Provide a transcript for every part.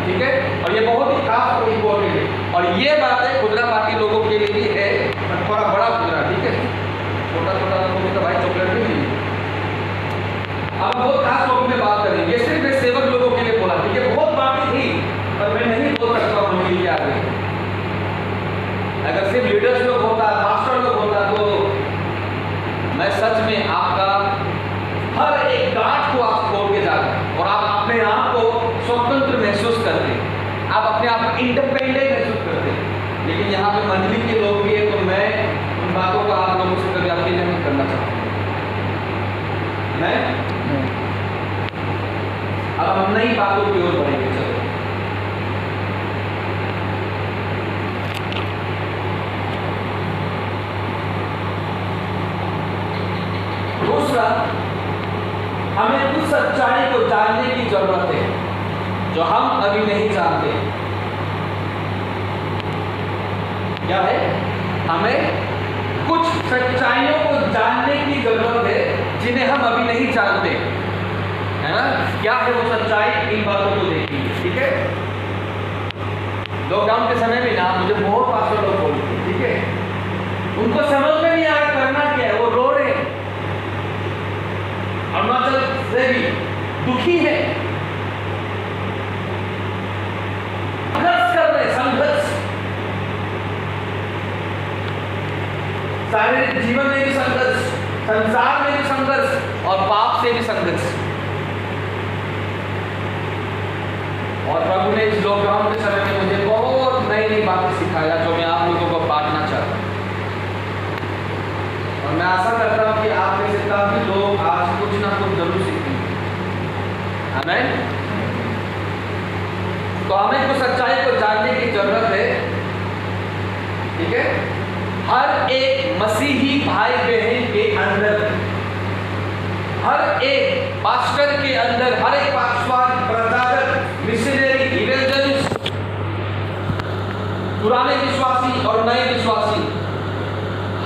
ठीक है, और ये बहुत ही खास और इम्पोर्टेंट है। और ये बातें खुदरापाती लोगों के लिए भी है, थोड़ा बड़ा खुदरा, ठीक है, छोटा छोटा लोगों को तो भाई चॉकलेट भी नहीं। अब बहुत खास लोगों में बात करेंगे, ये सिर्फ मैं सेवक लोगों के लिए बोला, ठीक है, बहुत बातें थी पर मैं नहीं बोल सकता मंडली के आगे। अगर सिर्फ लीडर्स लोग होता, पास्टर लोग होता, तो मैं सच में आपका हर एक गांठ को आप खोल के जाते और आप अपने आप को स्वतंत्र महसूस करते, आप अपने आप को इंडिपेंडेंट महसूस करते। लेकिन यहाँ पे मंडली के लोग भी है, तो मैं उन बातों का आप लोगों से कभी अकेले नहीं करना चाहता। मैं अब हम नई बातों की ओर बढ़ेंगे। चलो, दूसरा, हमें कुछ सच्चाई को जानने की जरूरत है जो हम अभी नहीं जानते। क्या है? हमें कुछ सच्चाइयों को जानने की जरूरत है जिन्हें हम अभी नहीं जानते, है ना? क्या है वो सच्चाई? इन बातों को देखिए, ठीक है। लॉकडाउन के समय में ना मुझे बहुत पास्टर लोग बोलते हैं, ठीक है, उनको समझ में नहीं आया करना क्या है, वो रो रहे हैं, अरुणाचल से भी दुखी है, संघर्ष कर रहे, संघर्ष, शारीरिक जीवन में भी संघर्ष, संसार में भी संघर्ष और पाप से भी संघर्ष। और प्रभु ने इस लॉकडाउन के समय में मुझे बहुत नई नई बातें सिखाया जो मैं आप लोगों को बांटना चाहता हूं। और मैं आशा करता हूं कि आप में से काफी लोग आज कुछ ना कुछ जरूर सीखेंगे। आमीन। तो हमें कुछ सच्चाई को जानने की जरूरत है, ठीक है। हर एक मसीही भाई बहन के अंदर, हर एक पास्टर के अंदर, हर एक पासवान, प्रचारक, मिशनरी, इवेंजलिस्ट, पुराने विश्वासी और नए विश्वासी,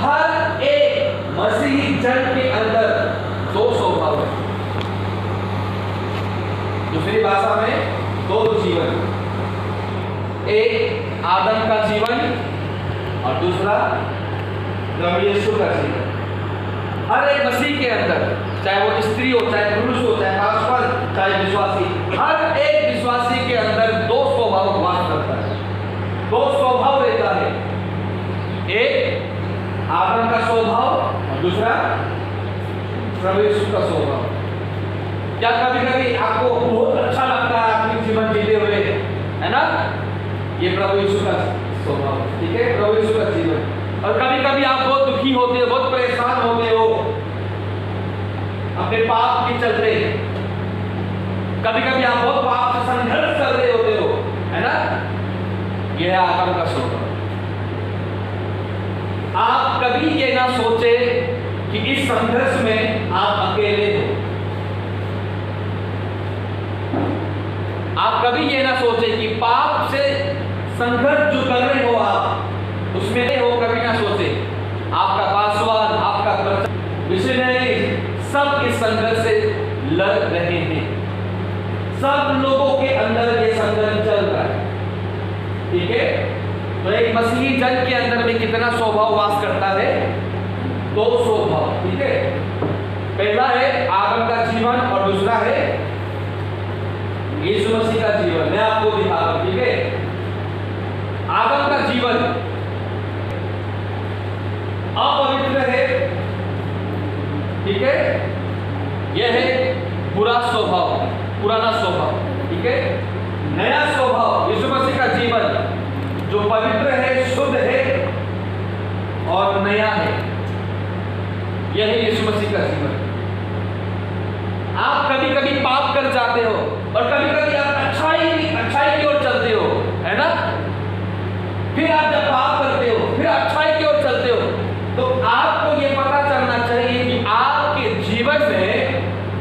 हर एक मसीही जन के अंदर दो स्वभाव है। दूसरी भाषा में दो जीवन, एक आदम का जीवन और दूसरा प्रभु यीशु का जीवन। हर एक मसीह के अंदर, चाहे वो स्त्री हो, चाहे पुरुष हो, चाहे पासवान, चाहे विश्वासी, हर एक विश्वासी के अंदर दो स्वभाव वास करता है, दो स्वभाव रहता है। एक आदम का स्वभाव और दूसरा प्रभु यीशु का स्वभाव। क्या कभी कभी आपको बहुत अच्छा लगता है अपनी जीवन जीते हुए, है ना? ये प्रभु यीशु का स्वभाव, ठीक है, प्रभु यीशु का जीवन। और कभी कभी आप बहुत दुखी होते हो, बहुत परेशान होते हो अपने पाप के चलते, कभी कभी आप बहुत पाप से संघर्ष कर रहे होते हो, है ना? यह है आदम का स्वभाव। आप कभी ये ना सोचे कि इस संघर्ष में आप अकेले हो। आप कभी ये ना सोचे कि पाप से संघर्ष जो कर रहे हो आप उसमें हो, कभी ना सोचे। आपका पासवान, आपका मिशनरी, सब इस संघर्ष से लड़ रहे हैं। सब लोगों के अंदर ये संघर्ष चल रहा है, ठीक है। तो एक मसीही जन के अंदर में कितना स्वभाव वास करता है? दो स्वभाव, ठीक है। पहला है आदम का जीवन और दूसरा है यीशु मसीह का जीवन। मैं आपको दिखाता हूं, ठीक है। आदम का जीवन अपवित्र है, ठीक है, यह है बुरा स्वभाव, पुराना स्वभाव, ठीक है। नया स्वभाव यीशु मसीह का जीवन जो पवित्र है, शुद्ध है और नया है, यह है यीशु मसीह का जीवन। आप कभी कभी पाप कर जाते हो और कभी कभी आप अच्छाई की ओर चलते हो, है ना? फिर आप जब पाप करते हो फिर अच्छाई की ओर चलते हो, तो आपको यह पता चलना चाहिए कि आपके जीवन में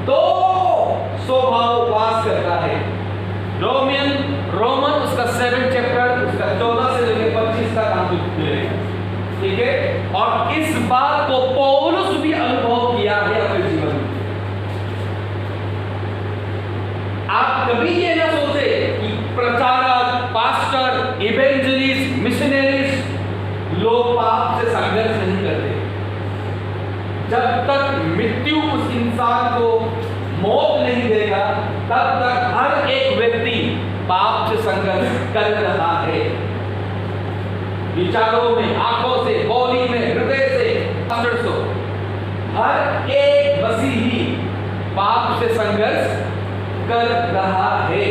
दो स्वभाव वास करता है। रोमन उसका 7 चैप्टर, उसका 14 से लेकर 25 तक आपको मिलेगा, ठीक है। और इस बात को पौलुस भी अनुभव किया है अपने जीवन में। आप कभी ये ना सोचे कि प्रचार तब तक हर एक व्यक्ति पाप से संघर्ष कर रहा है। विचारों में, आंखों से, बोली में, हृदय से, हर एक मसीही पाप से संघर्ष कर रहा है।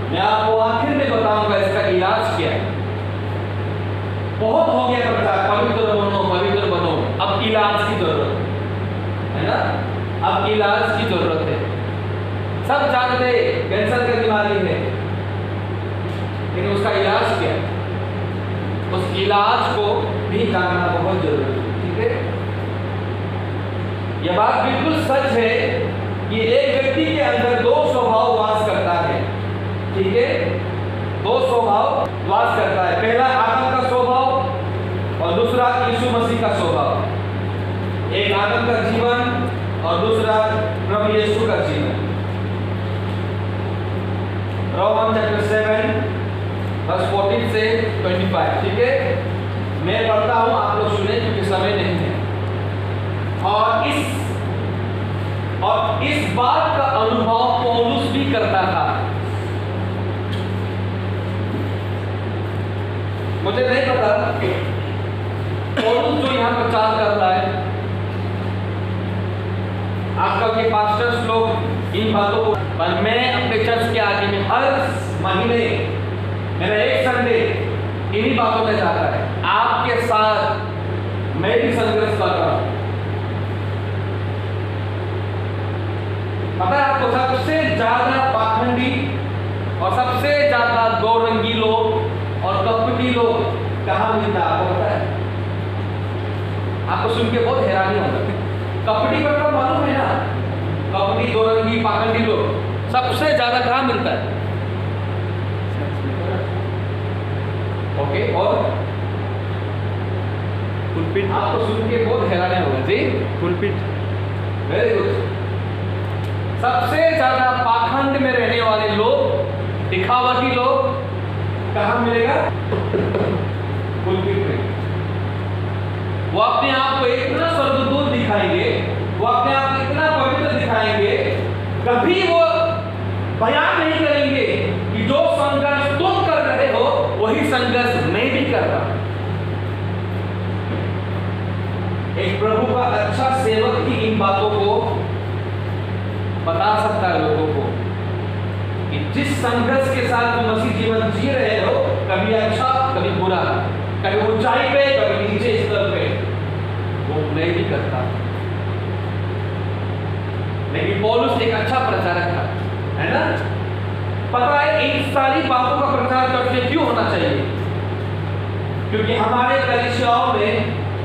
मैं आपको आखिर में बताऊंगा इसका इलाज क्या है। बहुत हो गया प्रचार, पवित्र बनो, पवित्र बनो, अब इलाज की जरूरत है ना, अब इलाज की जरूरत है। सब जानते कैंसर की बीमारी है, लेकिन उसका इलाज क्या है, उस इलाज को भी जानना बहुत जरूरी है। ठीक है, यह बात बिल्कुल सच है कि एक व्यक्ति के अंदर दो स्वभाव वास करता है। ठीक है, दो स्वभाव वास करता है। पहला आदम का स्वभाव और दूसरा यीशु मसीह का स्वभाव। एक आदम का जीवन और दूसरा प्रभु यीशु का जीवन। रोमन चैप्टर 7 वर्स 14 से 25। ठीक है, मैं पढ़ता हूं, आप लोग सुने क्योंकि समय नहीं है। और इस बात का अनुभव पौलुस भी करता था। मुझे नहीं पता पौलुस जो यहां प्रचार कर रहा है, आजकल के पास्टर्स लोग इन बातों को, पर मैं अपने चर्च के आगे में हर महीने मेरा एक संडे इन्हीं बातों में जाता है। आपके साथ मैं भी संघर्ष कर रहा हूं। पता है आपको, सबसे ज्यादा पाखंडी और सबसे ज्यादा दो-रंगी लोग और कपटी लोग कहां मिलता है आपको पता है? आपको सुन के बहुत हैरानी होगा। कपटी मतलब मालूम है ना, कपटी, दो-रंगी, पाखंडी लोग सबसे ज्यादा कहां मिलता है? ओके, और पुलपिट। आपको सुन के बहुत हैरानी होगा जी, पुलपिट। Very good. सबसे ज्यादा पाखंड में रहने वाले लोग, दिखावटी लोग कहां मिलेगा? पुलपिट में। वो अपने आप को इतना स्वर्गदूत दिखाएंगे, वो अपने आप को इतना पवित्र दिखाएंगे, कभी वो बयान नहीं करेंगे कि जो संघर्ष तुम कर रहे हो वही संघर्ष मैं भी कर रहा हूं। एक प्रभु का अच्छा सेवक ही इन बातों को बता सकता है लोगों को कि जिस संघर्ष के साथ तुम मसीह जीवन जी रहे हो, कभी अच्छा कभी बुरा, कभी ऊंचाई पे कभी नीचे स्तर पे, वो मैं भी करता हूं। लेकिन पौलुस एक अच्छा प्रचारक था, है ना? पता है इन सारी बातों का प्रचार करके क्यों होना चाहिए? क्योंकि हमारे कलीसियाओं में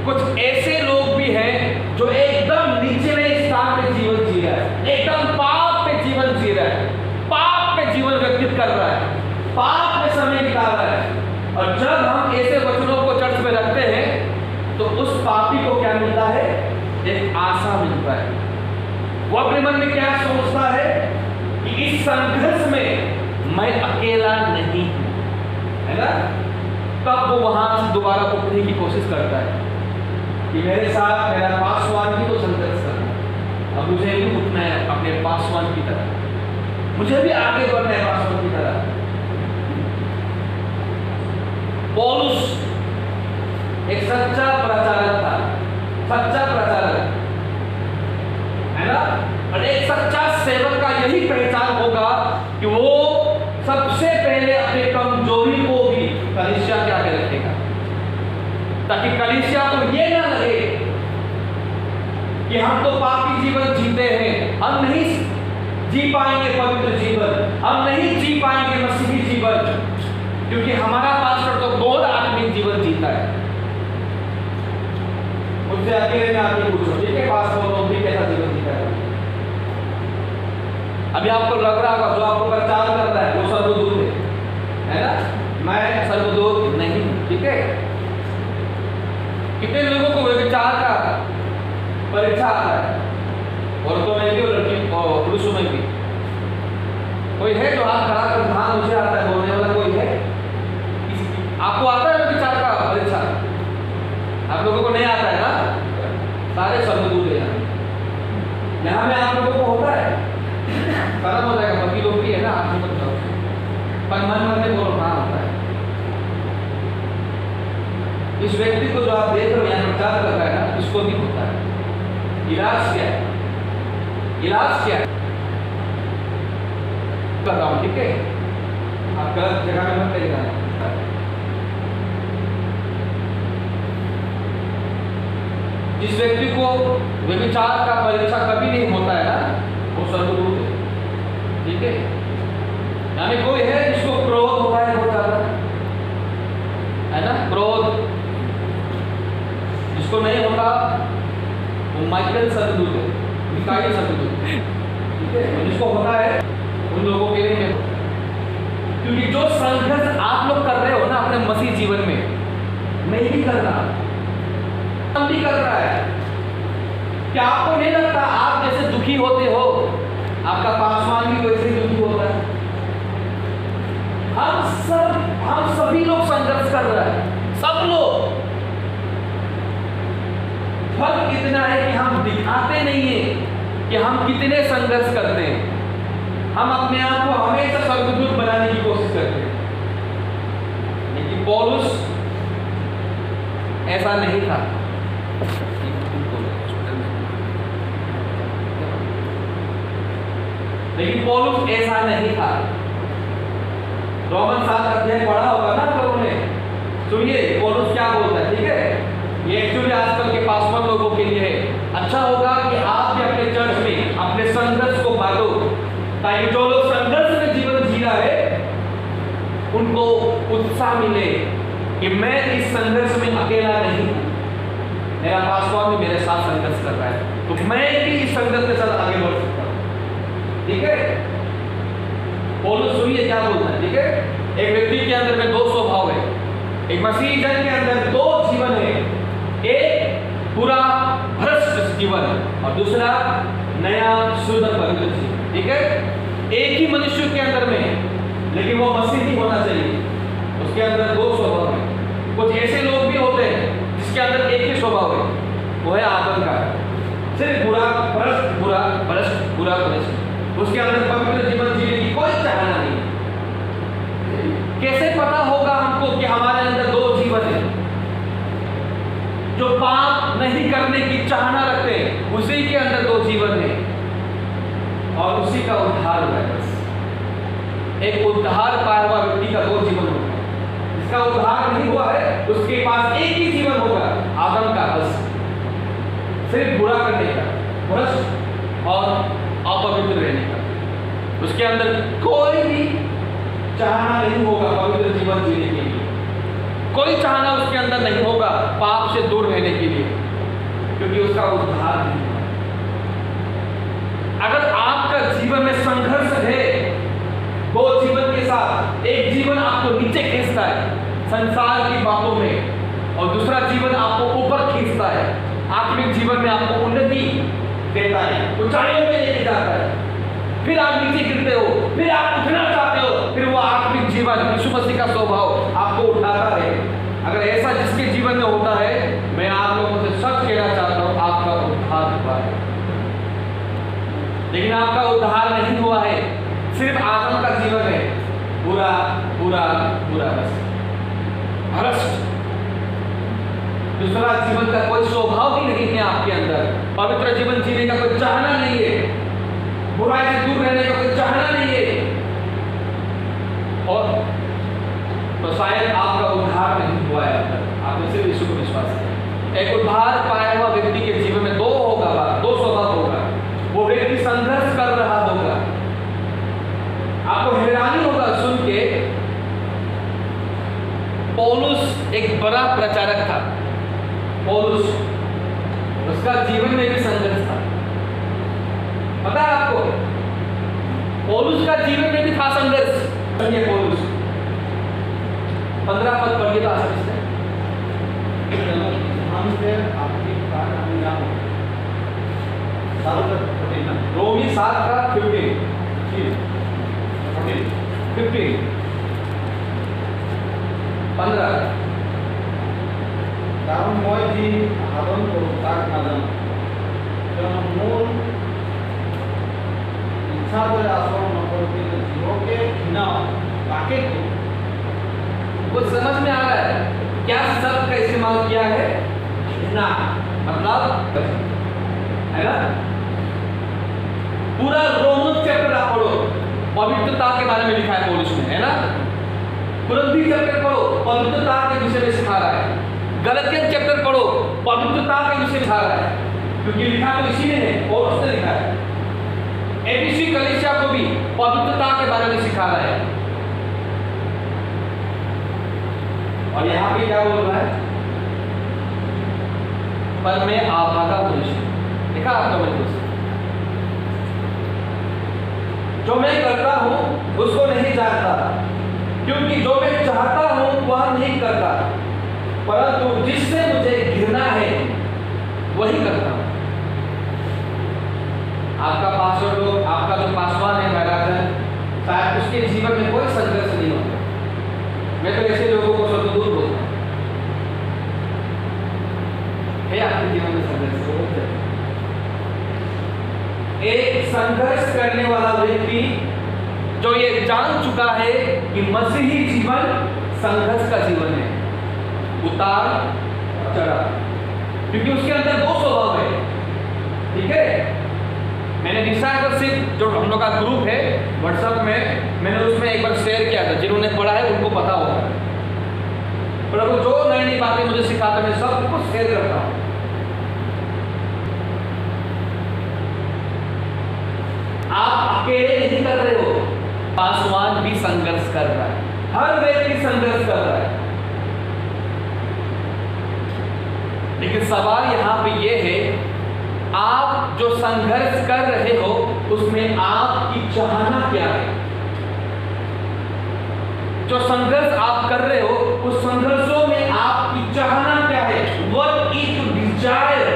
कुछ ऐसे लोग भी हैं जो एकदम निचले स्थान पे जीवन जी रहा है, एकदम पाप पे जीवन जी रहा है, पाप पे जीवन व्यतीत कर रहा है, पाप में समय बिता रहा है। और जब हम ऐसे वचनों को चर्च में रखते हैं तो उस पापी को क्या मिलता है? एक आशा मिलता है। वो अपने मन में क्या सोचता है कि इस संघर्ष में मैं अकेला नहीं हूं, है ना? तब वो वहां से दोबारा उठने की कोशिश करता है कि मेरे साथ मेरा पासवान भी तो संघर्ष करना है, अब मुझे भी उठना है अपने पासवान की तरह, मुझे भी आगे बढ़ना है पासवान की तरह। पौलुस एक सच्चा प्रचारक था, सच्चा प्रचारक, है ना? और एक सच्चा सेवक का यही पहचान होगा कि वो सबसे पहले अपने कमजोरी को भी कलीसिया के आगे रखेगा, ताकि कलीसिया को ये ना लगे कि हम तो पापी जीवन जीते हैं, हम नहीं जी पाएंगे पवित्र जीवन, हम नहीं जी पाएंगे मसीही जीवन, क्योंकि हमारा पास्टर तो बहुत आत्मिक जीवन जीता है। मुझसे अकेले में आके पूछो, ठीक है, पास्टर भी कैसा जीवन जीता है? अभी आपको लग रहा होगा जो आपको प्रचार कर रहा है वो सर्वदूत है ना? मैं सर्वदूत नहीं, ठीक है? कितने लोगों को व्यभिचार का परीक्षा आता है, औरतों में भी और लड़की और पुरुषों में भी। कोई है जो हाथ खड़ा कर, हाँ मुझे आता है बोलने वाला कोई है? आपको आता है व्यभिचार का परीक्षा? आप लोगों को नहीं आता है ना? सारे सर्वदूत हैं यहाँ में, आप लोगों को होता है इस व्यक्ति को जो आप देख रहे हो यहाँ प्रचार कर रहा है ना, इसको भी होता है। इलाज क्या है? इलाज क्या है कर रहा हूँ, ठीक है? आप गलत जगह में मत ले जाना। जिस व्यक्ति को व्यभिचार का परीक्षा कभी नहीं होता है ना, वो सर्वदूत है, ठीक है? यानी कोई है जिसको क्रोध होता है बहुत ज्यादा, है ना? क्रोध जिसको नहीं होता वो माइकल सर्वदूत है, मिकाईल सर्वदूत, ठीक है? जिसको होता है उन लोगों के लिए मैं, क्योंकि जो संघर्ष आप लोग कर रहे हो ना अपने मसीह जीवन में, मैं भी कर रहा, हम भी कर रहा है। क्या आपको नहीं लगता आप जैसे दुखी होते हो, आपका पासवान भी वैसे ही दुखी होता है? हम सभी लोग संघर्ष कर रहे हैं, सब लोग। फर्क इतना है कि हम दिखाते नहीं है कि हम कितने संघर्ष करते हैं। हम अपने आप को हमेशा स्वर्गदूत बनाने की कोशिश करते हैं, लेकिन पौलुस ऐसा नहीं था। लेकिन पौलुस ऐसा नहीं था। रोमन 7 अध्याय पढ़ा होगा ना आप लोगों ने, सुनिए पौलुस क्या बोलता है, ठीक है? ये एक्चुअली आजकल के पासवान लोगों के लिए है। अच्छा होगा कि आप भी अपने चर्च में अपने संघर्ष को बांटो, ताकि जो लोग संघर्ष में जीवन जी रहा है उनको उत्साह मिले कि मैं इस संघर्ष में अकेला नहीं हूं, मेरा पासवान भी मेरे साथ संघर्ष कर रहा है, तो मैं भी इस संघर्ष के साथ आगे बढ़ सकता हूं, ठीक है? पौलुस सुनिए क्या बोलता है, ठीक है? एक व्यक्ति के अंदर में 2 स्वभाव है। एक मसीह जन के अंदर 2 जीवन है, एक पूरा भ्रष्ट जीवन और दूसरा नया शुद्ध पवित्र जीवन, ठीक है? एक ही मनुष्य के अंदर में, लेकिन वो मसीह ही होना चाहिए। उसके अंदर 2 स्वभाव है। कुछ ऐसे लोग भी होते हैं जिसके अंदर एक ही स्वभाव है, वो है आदम का, सिर्फ बुरा भ्रष्ट, बुरा भ्रष्ट, बुरा भ्रष्ट। उसके अंदर पवित्र जीवन जीने की कोई चाहना नहीं। कैसे पता होगा हमको कि हमारे अंदर 2 जीवन है? जो पाप नहीं करने की चाहना रखते हैं उसी के अंदर 2 जीवन है, और उसी का उद्धार हुआ है। बस एक उद्धार पाया हुआ व्यक्ति का 2 जीवन होगा। जिसका उद्धार नहीं हुआ है उसके पास एक ही जीवन होगा, आदम का, बस सिर्फ बुरा करने का, भ्रष्ट और अपवित्र रहने का। उसके अंदर कोई भी चाहना नहीं होगा पवित्र जीवन जीने के लिए, कोई चाहना उसके अंदर नहीं होगा पाप से दूर रहने के लिए, क्योंकि उसका उद्धार नहीं हुआ। अगर आपका जीवन में संघर्ष है 2 जीवन के साथ, एक जीवन आपको नीचे खींचता है संसार की बातों में, और दूसरा जीवन आपको ऊपर खींचता है, आत्मिक जीवन में आपको उन्नति देता है, ऊंचाइयों में लेके जाता है, फिर आप नीचे गिरते हो, फिर आप उठना चाहते हो, फिर वो आत्मिक जीवन यीशु मसीह का स्वभाव आपको उठाता है। अगर ऐसा जिसके जीवन में होता है, मैं आप लोगों से सच कहना चाहता हूं, आपका उद्धार हुआ है। लेकिन आपका उद्धार नहीं हुआ है, सिर्फ आदम का जीवन है, बुरा बुरा बुरा, बस भ्रष्ट। दूसरा जीवन का कोई स्वभाव ही नहीं है आपके अंदर, पवित्र जीवन जीने का कोई चाहना नहीं है, बुराई से दूर रहने का कोई चाहना नहीं है, और तो शायद आपका उद्धार नहीं हुआ है अंदर। आपने सिर्फ यीशु को विश्वास किया। एक उद्धार पाया हुआ व्यक्ति के जीवन में 2 होगा, 2 स्वभाव होगा। वो व्यक्ति संघर्ष कर रहा होगा। आपको हैरानी होगा सुन के, पौलुस एक बड़ा प्रचारक था। पौलुस, उसका जीवन में भी संघर्ष था। पता है आपको, पौलुस का जीवन में भी था संघर्ष। पढ़िए पौलुस 15 पद पढ़िए तो आसानी से। रोमी 7 का 15 15 কারণ মই যি সাধন কৰোঁ তাক নাজানো, কিয়নো মোৰ ইচ্ছা দৰে আচৰণ নকৰোঁ, কিন্তু যিহকে ঘৃণাও তাকে কৰোঁ। कुछ समझ में आ रहा है क्या सब कैसे इस्तेमाल किया है घृणा, मतलब है ना। पूरा रोमन चैप्टर आप पढ़ो, पवित्रता के बारे में लिखा है पौलुस ने, है ना। कुरिन्थी चैप्टर पढ़ो, पवित्रता के विषय में सिखा रहा है। गलातियन चैप्टर पढ़ो, पवित्रता के विषय में सिखा रहा है, क्योंकि लिखा तो इसी ने है, पौलुस ने लिखा है। एफिसी कलीसिया को भी पवित्रता के बारे में सिखा रहा है। और यहाँ पे क्या बोल रहा है, पर मैं अभागा मनुष्य, देखा आपका मन, जो मैं करता हूं उसको नहीं जानता, क्योंकि जो मैं चाहता हूं वह नहीं करता, परंतु जिससे मुझे घृणा है वही करता हूं। आपका पासवर्ड लोग, आपका जो पासवान है मैराथन, शायद उसके जीवन में कोई संघर्ष नहीं होता। मैं तो ऐसे लोगों को स्वर्गदूत बोलता हूं। आपके जीवन में संघर्ष होता है। एक संघर्ष करने वाला व्यक्ति जो ये जान चुका है कि मसीही जीवन संघर्ष का जीवन है, उतार चढ़ाव, क्योंकि उसके अंदर दो स्वभाव है। ठीक है, मैंने डिसाइपलशिप जो हम लोग का ग्रुप है व्हाट्सएप में, मैंने उसमें एक बार शेयर किया था, जिन्होंने पढ़ा है उनको पता होगा। प्रभु जो नई नई बातें मुझे सिखाता, मैं सब कुछ शेयर करता हूं। आप अकेले नहीं कर रहे हो, पासवान भी संघर्ष कर रहा है, हर व्यक्ति संघर्ष कर रहा है। लेकिन सवाल यहां पे ये है, आप जो संघर्ष कर रहे हो उसमें आपकी चाहना क्या है? जो संघर्ष आप कर रहे हो उस संघर्षों में आपकी चाहना क्या है? What is your desire?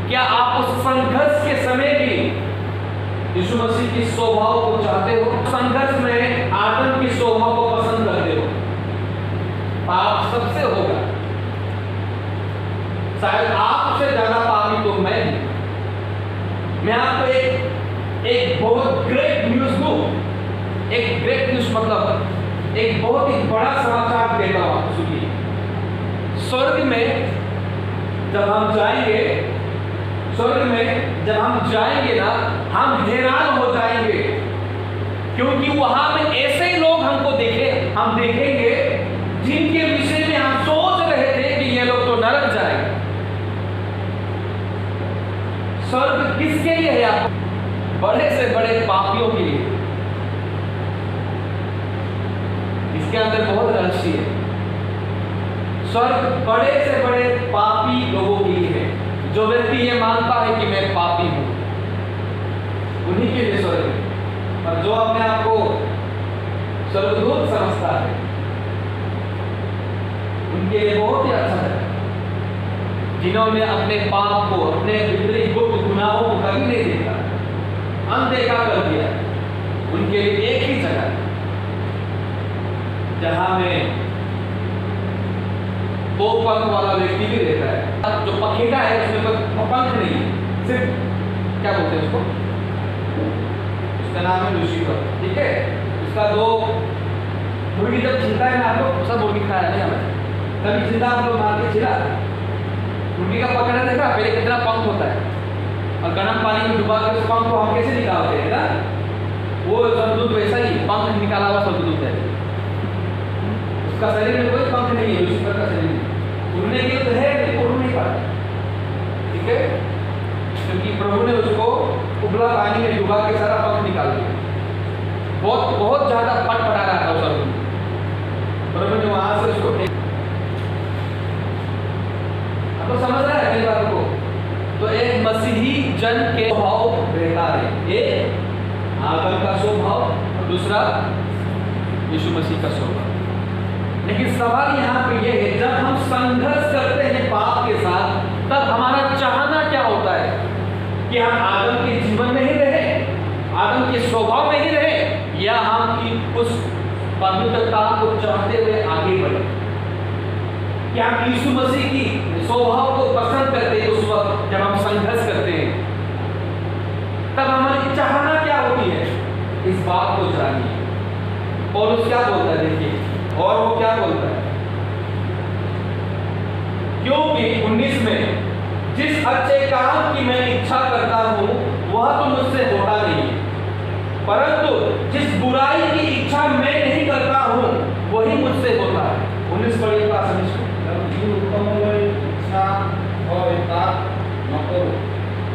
क्या आप उस संघर्ष के समय भी यीशु मसीह की स्वभाव को चाहते हो? संघर्ष में आदम की स्वभाव को पसंद करते हो? पाप सबसे होगा, शायद आपसे ज्यादा पापी तो मैं हूं। मैं आपको एक बहुत ग्रेट न्यूज दूं। एक ग्रेट न्यूज मतलब एक बहुत ही बड़ा समाचार देता हूं आपको, सुनिए। स्वर्ग में जब हम जाएंगे, स्वर्ग में जब हम जाएंगे ना, हम हैरान हो जाएंगे, क्योंकि वहां में ऐसे लोग हमको हम देखेंगे जिनके विषय में हम सोच रहे थे कि ये लोग तो नरक जाएंगे। स्वर्ग किसके लिए है? आपको बड़े से बड़े पापियों के लिए। इसके अंदर बहुत रहस्य है। स्वर्ग बड़े से बड़े पापी लोगों के लिए है, जो व्यक्ति ये मानता है कि मैं पापी हूं, उन्हीं के लिए स्वर्ग है। और जो अपने आप को स्वर्गदूत समझता है, उनके लिए बहुत ही अच्छा है। जिन्होंने अपने पाप को, अपने भीतरी गुप्त गुनाहों को कभी नहीं देखा, अनदेखा कर दिया, उनके लिए एक ही जगह जहां में दो पंख वाला व्यक्ति भी रहता है। जो पखेटा है उसमें कोई पंख नहीं, सिर्फ क्या बोलते हैं उसको, उसका नाम है लूसीफर। ठीक है, उसका दो मुर्गी जब छिलता है ना, आप लोग सब मुर्गी खाया नहीं हमें, कभी जिंदा आप लोग मार के छिला मुर्गी का पकड़ा देखा, पहले कितना पंख होता है, और गर्म पानी में डुबा के उस पंख को हम कैसे निकालते हैं ना, वो स्वर्गदूत वैसा ही पंख निकाला हुआ स्वर्गदूत है। उसका शरीर में कोई पंख नहीं है, लूसीफर का शरीर उड़ने के लिए तो है, लेकिन उड़ नहीं पाता। ठीक है, क्योंकि प्रभु ने उसको उबला पानी में डुबा के सारा पंख निकाल दिया। बहुत ज्यादा फटफटा रहा था उस, प्रभु ने वहां से उसको तो समझ रहा है मेरी बात को। तो एक मसीही जन के स्वभाव रहता है, एक आदम का स्वभाव और दूसरा यीशु मसीह का स्वभाव। लेकिन सवाल यहाँ पे ये है, जब हम संघर्ष करते हैं पाप के साथ, तब हमारा चाहना क्या होता है? कि हम आदम के जीवन में ही रहे, आदम के स्वभाव में ही रहे, या हम की उस पवित्रता को चाहते हुए आगे बढ़े? क्या हम यीशु मसीह की स्वभाव को पसंद करते हैं? उस वक्त जब हम संघर्ष करते हैं, तब हमारी चाहना क्या होती है? इस बात को जानिए। पौलुस क्या बोलता है, देखिए, और वो क्या बोलता है। क्योंकि 19 में जिस अच्छे काम की मैं इच्छा करता हूँ वह तो मुझसे होता नहीं है, परंतु जिस बुराई की इच्छा मैं नहीं करता हूँ वही मुझसे होता है। 19 पढ़िए पास में যি উত্তমলৈ ইচ্ছা হয় তাক নকৰোঁ,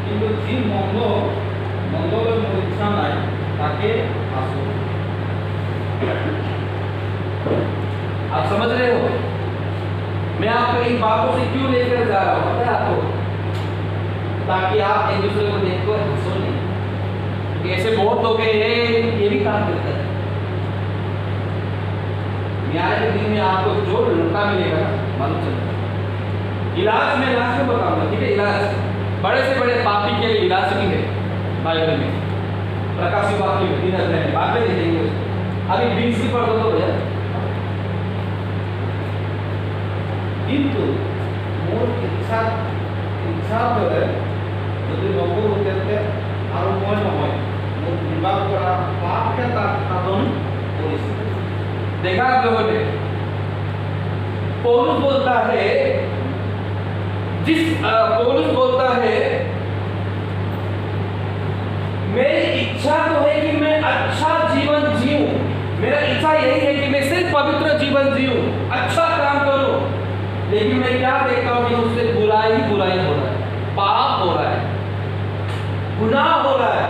কিন্তু যি মন্দলৈ মোৰ ইচ্ছা নাই তাকে আছোঁ। आप समझ रहे हो? मैं आपको इन बातों से क्यों लेकर जा रहा हूँ पता है आपको? ताकि आप एक दूसरे को देखो हंसो नहीं। ऐसे बहुत लोग हैं ये भी काम करते हैं। न्याय के दिन में आपको जो लड़का मिलेगा ना मालूम चलेगा। इलाज में बताऊंगा, ठीक है? इलाज बड़े से बड़े पापी के लिए इलाज भी है बाइबल में। प्रकाशित वाक्य में 3 अध्याय में बाद में देखेंगे उसको। अभी 20 की पढ़ दो तो भैया। কিন্তু মোৰ ইচ্ছা হ'লে যদি নকৰোঁ তেন্তে আৰু মই নহয়, মোৰ বিবাহ কৰা পাপে তাক সাধন কৰিছিল। देखा आप लोगों ने? पौलुस बोलता है मेरी इच्छा तो है कि मैं अच्छा जीवन जीऊं, मेरा इच्छा यही है कि मैं सिर्फ पवित्र जीवन जीऊं, अच्छा काम करूं, लेकिन मैं क्या देखता हूं कि उससे बुराई हो रहा है, पाप हो रहा है, गुनाह हो रहा है,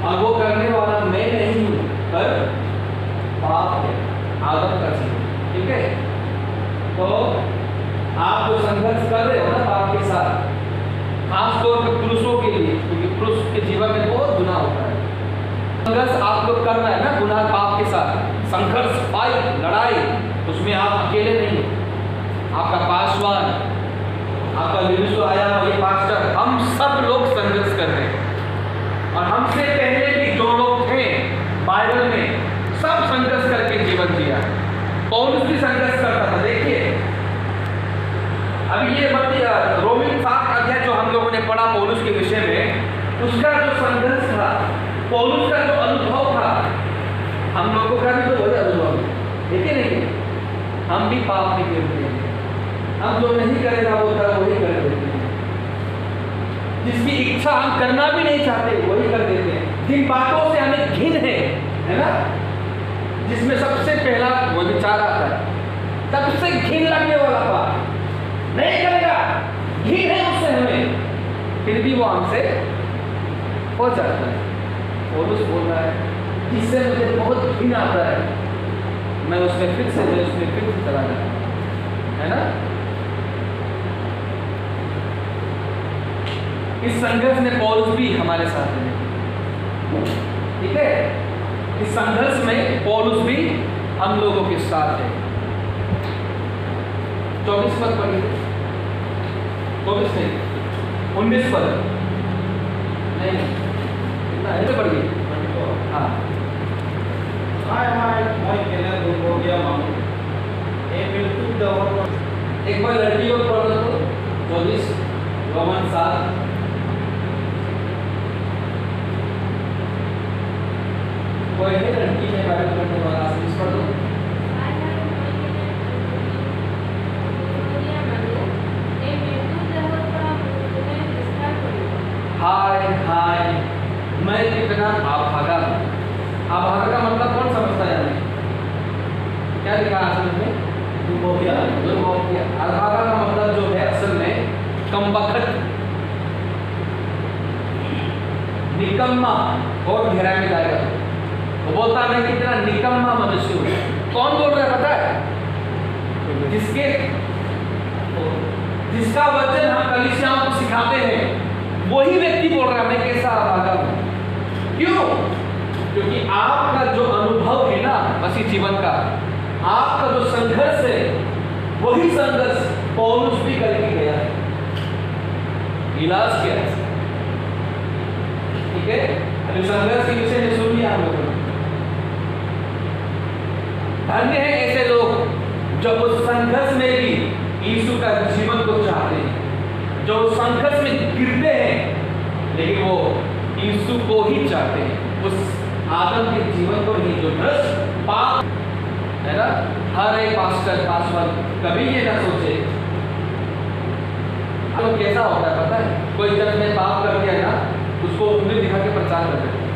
और वो करने वाला मैं नहीं हूं पर पाप है, आदम का जीवन। ठीक है? तो आप जो संघर्ष कर रहे हो ना पाप के साथ, खासतौर पर पुरुषों के लिए, क्योंकि पुरुष के जीवन में बहुत गुनाह होता है। संघर्ष आप लोग कर रहे हैं ना गुनाह पाप के साथ, संघर्ष, फाइट, लड़ाई, उसमें आप अकेले नहीं हो। आपका पासवान, आपका लिविसो आया, ये पास्टर, हम सब लोग संघर्ष कर रहे हैं। और हमसे पहले भी जो लोग थे बाइबल में सब संघर्ष करके जीवन जिया। पौलुस भी संघर्ष करता था। देखिए अब ये रोमी 7 अध्याय जो हम लोगों ने पढ़ा पौलुस के विषय में, उसका जो संघर्ष था, पौलुस का जो अनुभव था, हम लोगों का भी तो वही अनुभव है, ठीक है? नहीं, हम भी पाप नहीं करते हैं, हम जो नहीं करेगा वो वही कर देते हैं, जिसकी इच्छा हम करना भी नहीं चाहते वही कर देते हैं, जिन बातों से हमें घिन है ना, जिसमें सबसे पहला वो विचार आता है, सबसे घिन लगने वाला बात नहीं करेगा, घिन है उससे हमें, फिर भी वो हमसे हो जाता है। पौलुस बोल रहा है जिससे मुझे बहुत घिन आता है, मैं उसमें फिर से चला जाता हूं, है ना? इस संघर्ष में पौलुस भी हमारे साथ है, ठीक है? इस संघर्ष में पौलुस भी हम लोगों के साथ है। 24 पद पढ़िए, 24 नहीं 19 पद, नहीं कितना है तो पढ़िए। हाँ, মই কেনে দুৰ্ভগীয়া মানুহ, এই মৃত্যুৰ দেহৰ एक बार लड़की को पढ़ दो, 24 रोमन 7। कोई है लड़की में बाइबल पढ़ने वाला, प्लीज पढ़ दो। हाय हाय, मैं कितना अभागा हूँ। अभागा का मतलब कौन समझता है? हमें क्या लिखा है असल में? दुर्भोग्य। अभागा का मतलब जो है असल में कमबख्त, निकम्मा, और गहराई में जाएगा वो बोलता है मैं कितना निकम्मा मनुष्य हूँ। कौन बोल रहा है पता है? जिसका वचन हम कलीसियाओं को सिखाते हैं वही व्यक्ति बोल रहा है मैं कैसा अभागा हूँ। क्यों? क्योंकि आपका जो अनुभव है ना मसीह जीवन का, आपका जो संघर्ष है, वही संघर्ष पौलुस भी करके गया है, इलाज किया है, ठीक है? अभी संघर्ष के विषय में सुनिए आप लोगों। धन्य है ऐसे लोग जो उस संघर्ष में भी यीशु का जीवन को चाहते हैं, जो संघर्ष में गिरते हैं लेकिन वो यीशु को ही चाहते हैं, उस आदम के जीवन को नहीं जो भ्रष्ट पाप है ना। हर एक पास्टर पासवान कभी ये ना सोचे तो कैसा होता है पता है, कोई जब ने पाप कर दिया ना, उसको उंगली दिखा के प्रचार कर देते हैं।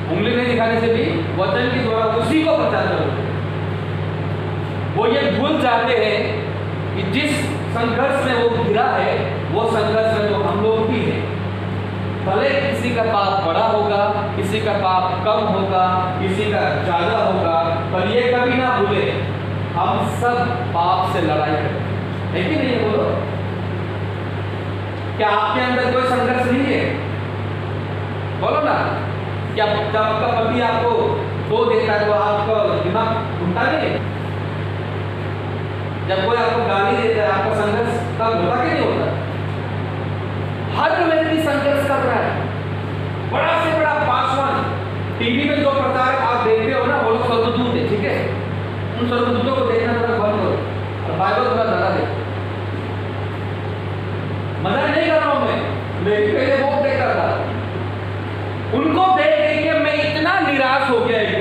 उंगली नहीं दिखाने से भी वचन के द्वारा उसी को प्रचार कर देते हैं। वो ये भूल जाते हैं कि जिस संघर्ष में वो घिरा है, वो संघर्ष में तो हम लोग भी हैं। भले किसी का पाप बड़ा होगा, किसी का पाप कम होगा, किसी का ज्यादा होगा, पर ये कभी ना भूले हम सब पाप से लड़ाई करते हैं, है कि नहीं? बोलो, क्या आपके अंदर कोई संघर्ष नहीं है? बोलो ना। क्या जब आपका पति आपको धो देता है तो आपका दिमाग घूमता नहीं है? जब कोई आपको गाली देता है, आपका संघर्ष तब होता कि नहीं होता? हर व्यक्ति संघर्ष कर रहा है। बड़ा से बड़ा पासवान, टीवी में जो प्रचारक आप देखते हो ना, वो लोग स्वर्गदूत है, ठीक है? उन स्वर्गदूतों को देखना थोड़ा बंद करो और बाइबल थोड़ा ज्यादा देखो। मजाक नहीं कर रहा हूं मैं भी पहले बहुत देखता था। उनको देख देख के मैं इतना निराश हो गया कि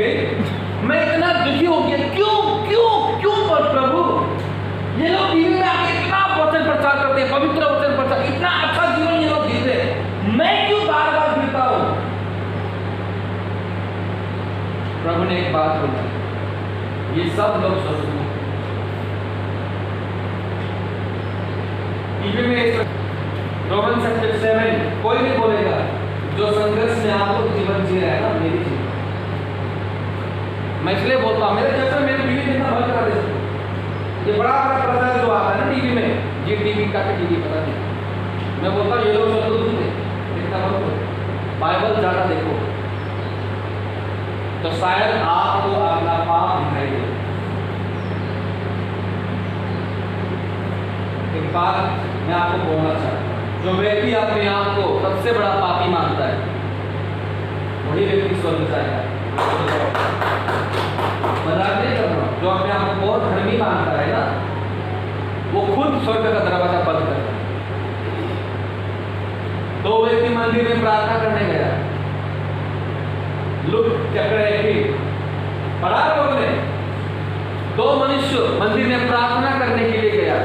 मैं इतना दुखी हो गया। क्यों क्यों क्यों पर प्रभु, ये लोग टीवी में आके इतना वचन प्रचार करते हैं, पवित्र वचन प्रचार, इतना अच्छा जीवन ये लोग जीते हैं, मैं क्यों बार बार गिरता हूं? प्रभु ने एक बात बोला, ये सब लोग स्वर्गदूत हैं। टीवी में रोमन चैप्टर 7 कोई नहीं बोलेगा जो संघर्ष में आप लोग जीवन जी रहे हैं ना, मेरी जीवन। मैं इसलिए बोलता हूँ, मेरे चैप्टर मेरे टीवी देखना बंद करा दे। ये बड़ा बड़ा प्रचार जो आता है ना टीवी में, ये टीवी का टीवी पता नहीं, मैं बोलता हूँ ये लोग स्वर्गदूत हैं, देखना बंद करो, बाइबल ज्यादा देखो, तो शायद आपको अपना पाप दिखाई दे। एक बात मैं आपको बोलना चाहता हूँ, जो व्यक्ति अपने आप को सबसे बड़ा पापी मानता है, वही व्यक्ति स्वर्ग जाएगा। मजाक नहीं कर रहा हूं। जो अपने आप को बहुत धर्मी मानता है ना, वो खुद स्वर्ग का दरवाजा बंद करता है। दो व्यक्ति मंदिर में प्रार्थना करने गया, लूक चैप्टर 18 पढ़ा लोगों ने। दो मनुष्य मंदिर में प्रार्थना करने के लिए गया,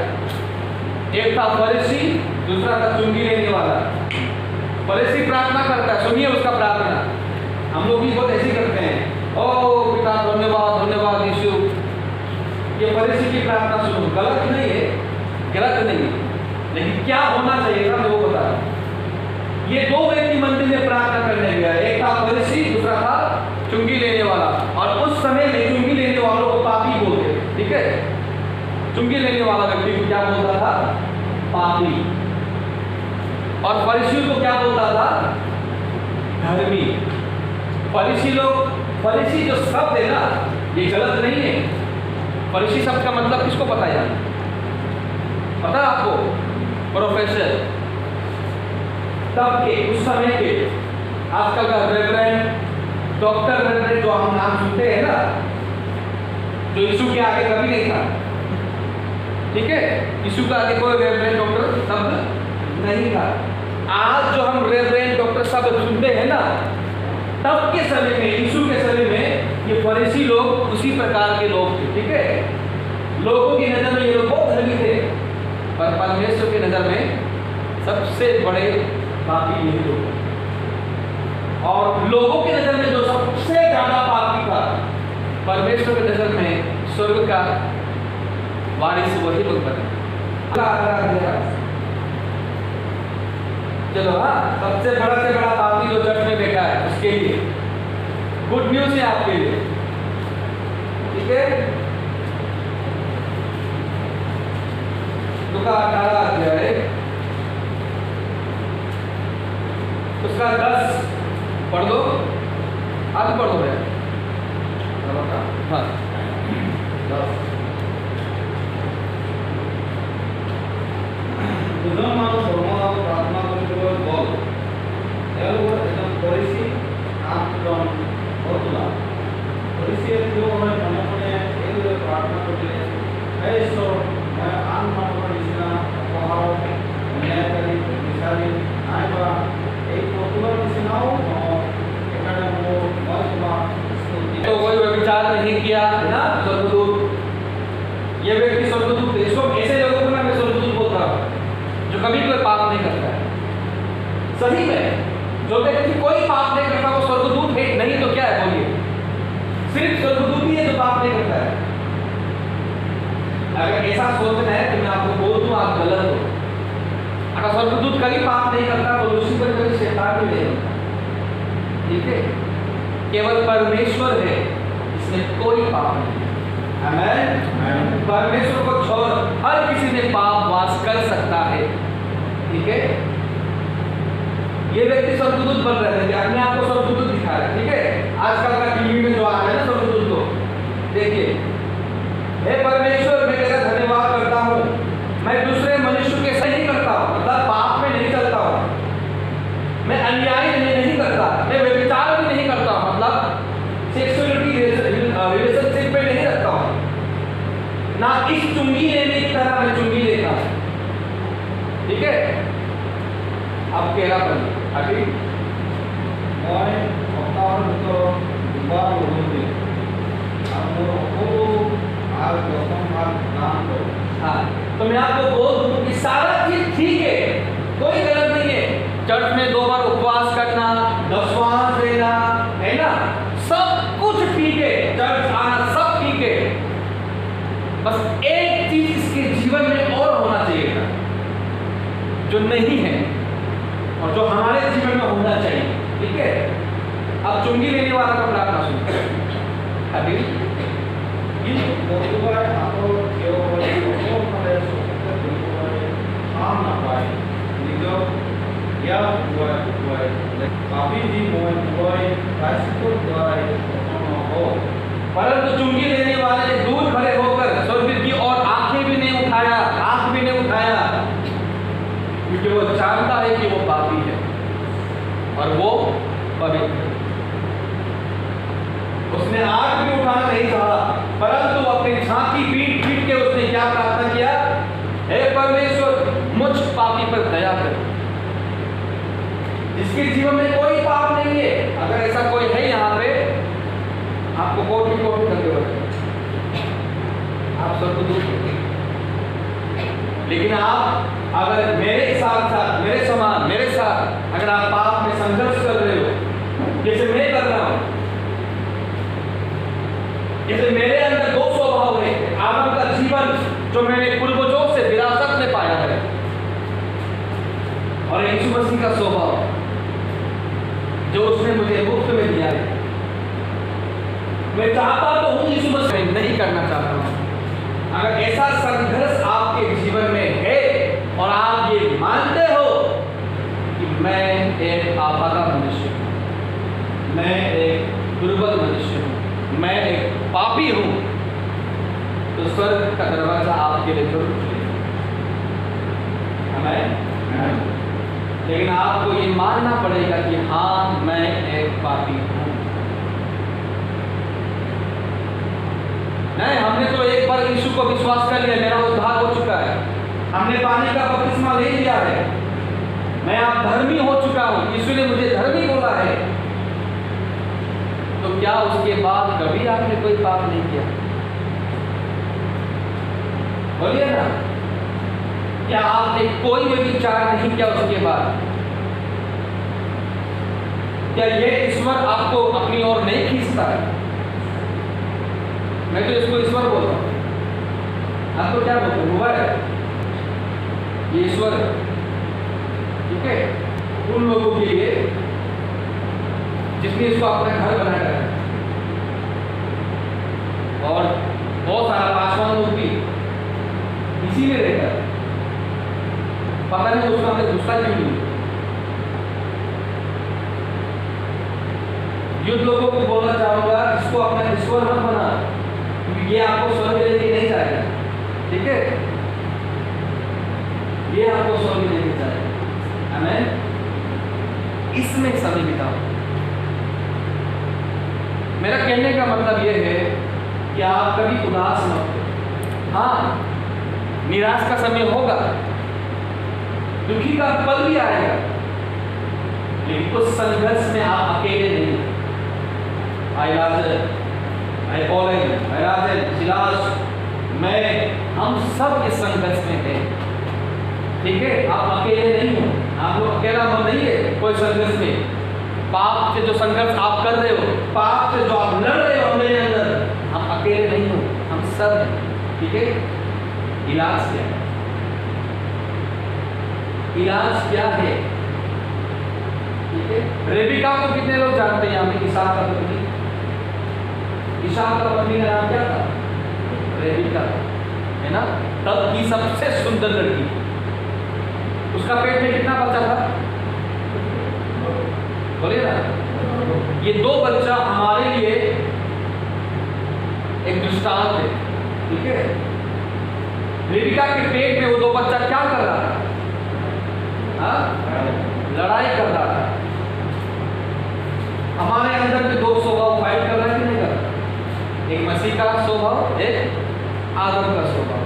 एक था फरीसी, दूसरा था चुंगी लेने वाला। फरीसी प्रार्थना करता है, सुनिए उसका प्रार्थना, हम लोग भी बहुत ऐसे करते हैं, ओ पिता धन्यवाद धन्यवाद यीशु। ये फरीसी की प्रार्थना सुनो, गलत नहीं है, गलत नहीं है, लेकिन क्या होना चाहिए था मैं वो बता रहा हूं। ये दो व्यक्ति मंदिर में प्रार्थना करने गया, एक था फरीसी, दूसरा था चुंगी लेने वाला। और उस समय में चुंगी लेने वालों को पापी बोलते, ठीक है? चुंगी लेने वाला व्यक्ति को क्या बोलता था? पापी। और फरीसी को क्या बोलता था? धर्मी। फरीसी लोग, फरीसी जो शब्द है ना, ये गलत नहीं है। फरीसी शब्द का मतलब किसको पता है? पता है आपको? प्रोफेसर। तब के, उस समय के, आजकल का रेवरेंड, डॉक्टर रेवरेंड जो हम नाम सुनते हैं ना, जो यीशु के आगे कभी नहीं था, ठीक है? यीशु का आगे कोई रेवरेंड डॉक्टर शब्द नहीं था। आज जो हम रेवरेंड डॉक्टर शब्द सुनते हैं ना, तब के समय में, यीशु के समय में, ये फरीसी लोग उसी प्रकार के लोग थे, ठीक है? लोगों की नजर में ये लोग बहुत धर्मी थे, पर परमेश्वर की नजर में सबसे बड़े पापी यही लोग थे। और लोगों की नजर में जो सबसे ज्यादा पापी था, परमेश्वर की नजर में स्वर्ग का वारिस वही लोग बने। चलो हाँ, सबसे बड़ा से बड़ा पापी जो चर्च में बैठा है, उसके लिए गुड न्यूज है आपके लिए, ठीक है? लूका 18 अध्याय उसका 10 पढ़ दो, आज पढ़ दो मैं। हाँ 10। দুজন মানুষ ধর্মদান প্রার্থনা করিতে বল তেওঁলোকৰ এজন ফৰিচী আনজন বৰতুলা। ফৰিচীয়ে থিয় হৈ মনে মনে এইদৰে প্ৰাৰ্থনা কৰিলে, হে ঈশ্বৰ, মই আন মানুহৰ নিচিনা অপহাৰক অন্যায়কাৰী বিচাৰি নাইবা এই বৰতুলাৰ নিচিনাও নহওঁ, সেইকাৰণে মই তোমাক स्तुति। तो कोई विचार नहीं किया है ना स्वर्गदूत, ये व्यक्ति स्वर्गदूत, इसको ऐसे लोगों को मैं स्वर्गदूत बोलता हूँ जो जो कभी कोई पाप नहीं करता है। सही में जो व्यक्ति कोई पाप नहीं करता वो स्वर्गदूत है, नहीं तो क्या है बोलिए? सिर्फ स्वर्गदूत ही है जो पाप नहीं करता है। अगर ऐसा सोचना है तो मैं आपको बोल दूं आप गलत हो। अगर स्वर्गदूत कभी पाप नहीं करता तो लूसीफर कभी शैतान भी नहीं होता। ठीक है, केवल परमेश्वर है इसमें कोई पाप नहीं। आमीन। परमेश्वर को छोड़ हर किसी में पाप वास कर सकता है। ठीक है, ये व्यक्ति स्वर्गदूत बन रहे थे, अपने आप को स्वर्गदूत दिखा रहे। ठीक है, आजकल का टीवी में जो आ रहा है ना स्वर्गदूत को देखिए, हे परमेश्वर मैं तेरा धन्यवाद करता हूँ, मैं दूसरे मनुष्य के सही करता हूँ, मतलब पाप में नहीं चलता हूँ, मैं अन्याय नहीं करता, मैं व्यभिचार भी नहीं करता हूँ, मतलब सेक्सुअलिटी रिलेशनशिप में नहीं रखता हूँ, ना इस चुंगी लेने की तरह मैं चुंगी लेता हूँ। ठीक है, अब केरा बन अभी मैं সপ্তাহৰ ভিতৰত দুবাৰ গধূলি আৰু মোৰ সকলো ভাগ দশম ভাগ দান কৰোঁ। हाँ, तो मैं आपको बोल दूं कि सारा चीज ठीक है, कोई गलत नहीं है। चर्च में 2 बार उपवास करना, दशवांश देना, है ना, सब कुछ ठीक है, चर्च आना सब ठीक है। बस एक चीज इसके जीवन में और होना चाहिए था जो नहीं है और जो हमारे जीवन में होना चाहिए। ठीक है, अब चुंगी लेने वाला का प्रार्थना सुनो। अभी প্ৰতিবাৰে হাতৰ থিয় হৈ সকলোফালে চকুতে ধৰিবলৈ কাম নাপায় নিজক ইয়াত শুকুৱাই পাপী যি মই ভয় প্ৰায়শ্চিত্তৰ দ্বাৰাই প্ৰসন্ন হওঁ। परंतु चुंगी लेने वाले ने दूर खड़े होकर स्वर्ग की ओर आंखें भी नहीं उठाया, आंख भी नहीं उठाया, क्योंकि वो जानता है कि वो पापी है और वो पवित्र। उसने आंख भी उठाना नहीं चाहा, परंतु अपनी छाती पीट पीट के उसने क्या प्रार्थना किया? हे परमेश्वर मुझ पापी पर दया कर, जिसके जीवन में कोई पाप नहीं है। अगर ऐसा कोई है यहाँ पे, आपको कोटि कोटि धन्यवाद, आप सबको दूर। लेकिन आप अगर मेरे साथ मेरे समान मेरे साथ अगर आप पाप में संघर्ष कर रहे हो, जैसे मैं कर रहा हूं, जैसे मेरे अंदर 2 स्वभाव है, आदम का जीवन जो मैंने पूर्वजों से विरासत में पाया है, और यीशु मसीह का स्वभाव जो उसने मुझे मुफ्त में दिया है। मैं चाहता तो हूं यीशु मसीह नहीं करना चाहता हूं। अगर ऐसा संघर्ष आपके जीवन में है और आप ये मानते हो कि मैं एक आपादा मनुष्य हूं, मैं एक दुर्बल मनुष्य हूं, मैं एक पापी हूं, तो स्वर्ग का दरवाजा आपके लिए जरूर खुलेगा। आमीन। लेकिन आपको ये मानना पड़ेगा कि हाँ मैं एक पापी हूं। नहीं, हमने तो एक बार यीशु को विश्वास कर लिया, मेरा उद्धार हो चुका है, हमने पानी का बपतिस्मा ले लिया है, मैं अब धर्मी हो चुका हूं, यीशु ने मुझे धर्मी बोला है, तो क्या उसके बाद कभी आपने कोई पाप नहीं किया? बोलिए ना, क्या आपने कोई भी विचार नहीं किया उसके बाद? क्या ये ईश्वर आपको अपनी ओर नहीं खींचता है? मैं तो इसको ईश्वर बोलता हूं, आपको क्या बोलते हैं? हुआ है ये ईश्वर है। ठीक है, उन लोगों के लिए जिसने इसको अपना घर बनाया है, और बहुत सारा पासवान लोग भी इसी में रहता है, पता नहीं उसका हमने गुस्सा क्यों नहीं। युद्ध लोगों को बोलना चाहूंगा, इसको अपना ईश्वर मत बना, क्योंकि ये आपको स्वर्ग लेके नहीं जाएगा। ठीक है, ये आपको स्वर्ग लेके जाएगा। आमीन। इसमें समय बिताओ। मेरा कहने का मतलब यह है कि आप कभी उदास मत हो। हाँ, निराश का समय होगा, दुखी का पल भी आएगा, लेकिन उस संघर्ष में आप अकेले नहीं। सिलास, मैं, हम सब इस संघर्ष में हैं। ठीक है, आप अकेले नहीं हो, आप लोग अकेला मन नहीं है कोई संघर्ष में। पाप से जो संघर्ष आप कर रहे हो, पाप से जो आप लड़ रहे हो अपने अंदर, हम अकेले नहीं हो, हम सब हैं। ठीक है, इलाज क्या है? इलाज क्या है? ठीक है, रेबिका को कितने लोग जानते हैं? यहाँ पे इसहाक का पत्नी, इसहाक का पत्नी का नाम क्या था? रेबिका, है ना? तब की सबसे सुंदर लड़की। उसका पेट में कितना बच्चा था? बोलिए ना। ये दो बच्चा हमारे लिए एक दृष्टांत है। ठीक है, रेबिका के पेट में वो दो बच्चा क्या कर रहा था? लड़ाई कर रहा था। हमारे अंदर के दो स्वभाव फाइट कर रहा है कि नहीं कर रहा? एक मसीह का स्वभाव, एक आदम का स्वभाव।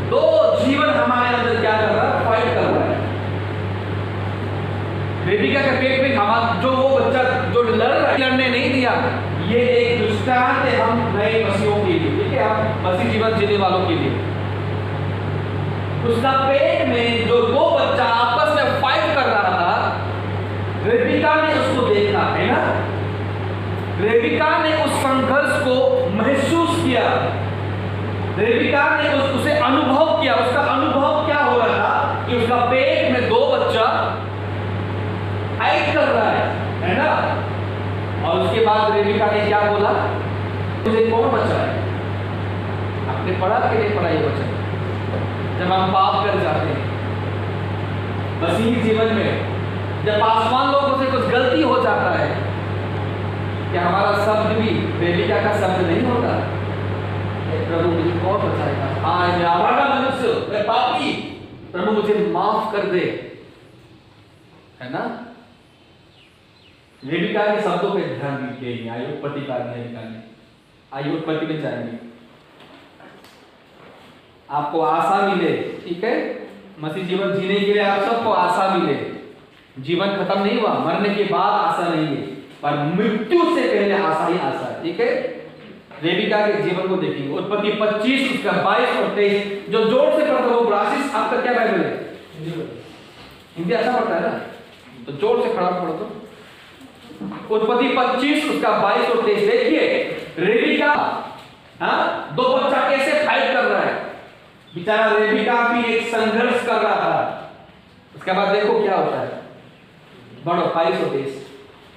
दो जीवन हमारे अंदर क्या कर रहा है? फाइट कर रहा है। रेबिका के पेट में हमारा जो वो बच्चा जो लड़ रहा है, लड़ने नहीं दिया। ये एक दृष्टांत है हम नए मसीहों के लिए। ठीक है, हम मसीह जीवन जीने वालों के लिए। उसका पेट में जो दो बच्चा आपस में फाइट कर रहा था, रेबिका ने उसको देखा, है ना? रेबिका ने उस संघर्ष को महसूस किया। रेबिका ने उसे अनुभव किया। उसका अनुभव क्या हो रहा था कि उसका पेट में दो बच्चा फाइट कर रहा है ना? और उसके बाद रेबिका ने क्या बोला? मुझे कौन बचाए? आपने पढ़ा कि नहीं पढ़ा ये वचन? जब हम पाप कर जाते हैं मसीही जीवन में, जब आसमान लोगों से कुछ गलती हो जाता है, क्या हमारा शब्द भी रेबिका का शब्द नहीं होता? प्रभु मुझे कौन बचाएगा? हाँ, मैं आवारा मनुष्य, मैं पापी, प्रभु मुझे माफ कर दे, है ना? रेबिका के शब्दों पे ध्यान दीजिए। आयु उत्पत्ति का अध्याय निकालने, आयु उत्पत्ति में जाएंगे, आपको आशा मिले। ठीक है, मसीह जीवन जीने के लिए आप सबको आशा मिले। जीवन खत्म नहीं हुआ, मरने के बाद आशा नहीं है, पर मृत्यु से पहले आशा ही आशा है। ठीक है, रेबिका के जीवन को देखेंगे। उत्पत्ति 25 उसका 22 और 23 जो जोर से पढ़ता वो ब्रासिस। आपका क्या बाइबल है? हिंदी अच्छा पढ़ता है ना, तो जोर से खड़ा पढ़ो। तो उत्पत्ति 25 उसका 22 और 23 देखिए। रेबिका दो बच्चा कैसे फाइट कर रहा है। बेचारा रेबिका भी एक संघर्ष कर रहा था। उसके बाद देखो क्या होता है, बढ़ो 22 और 23।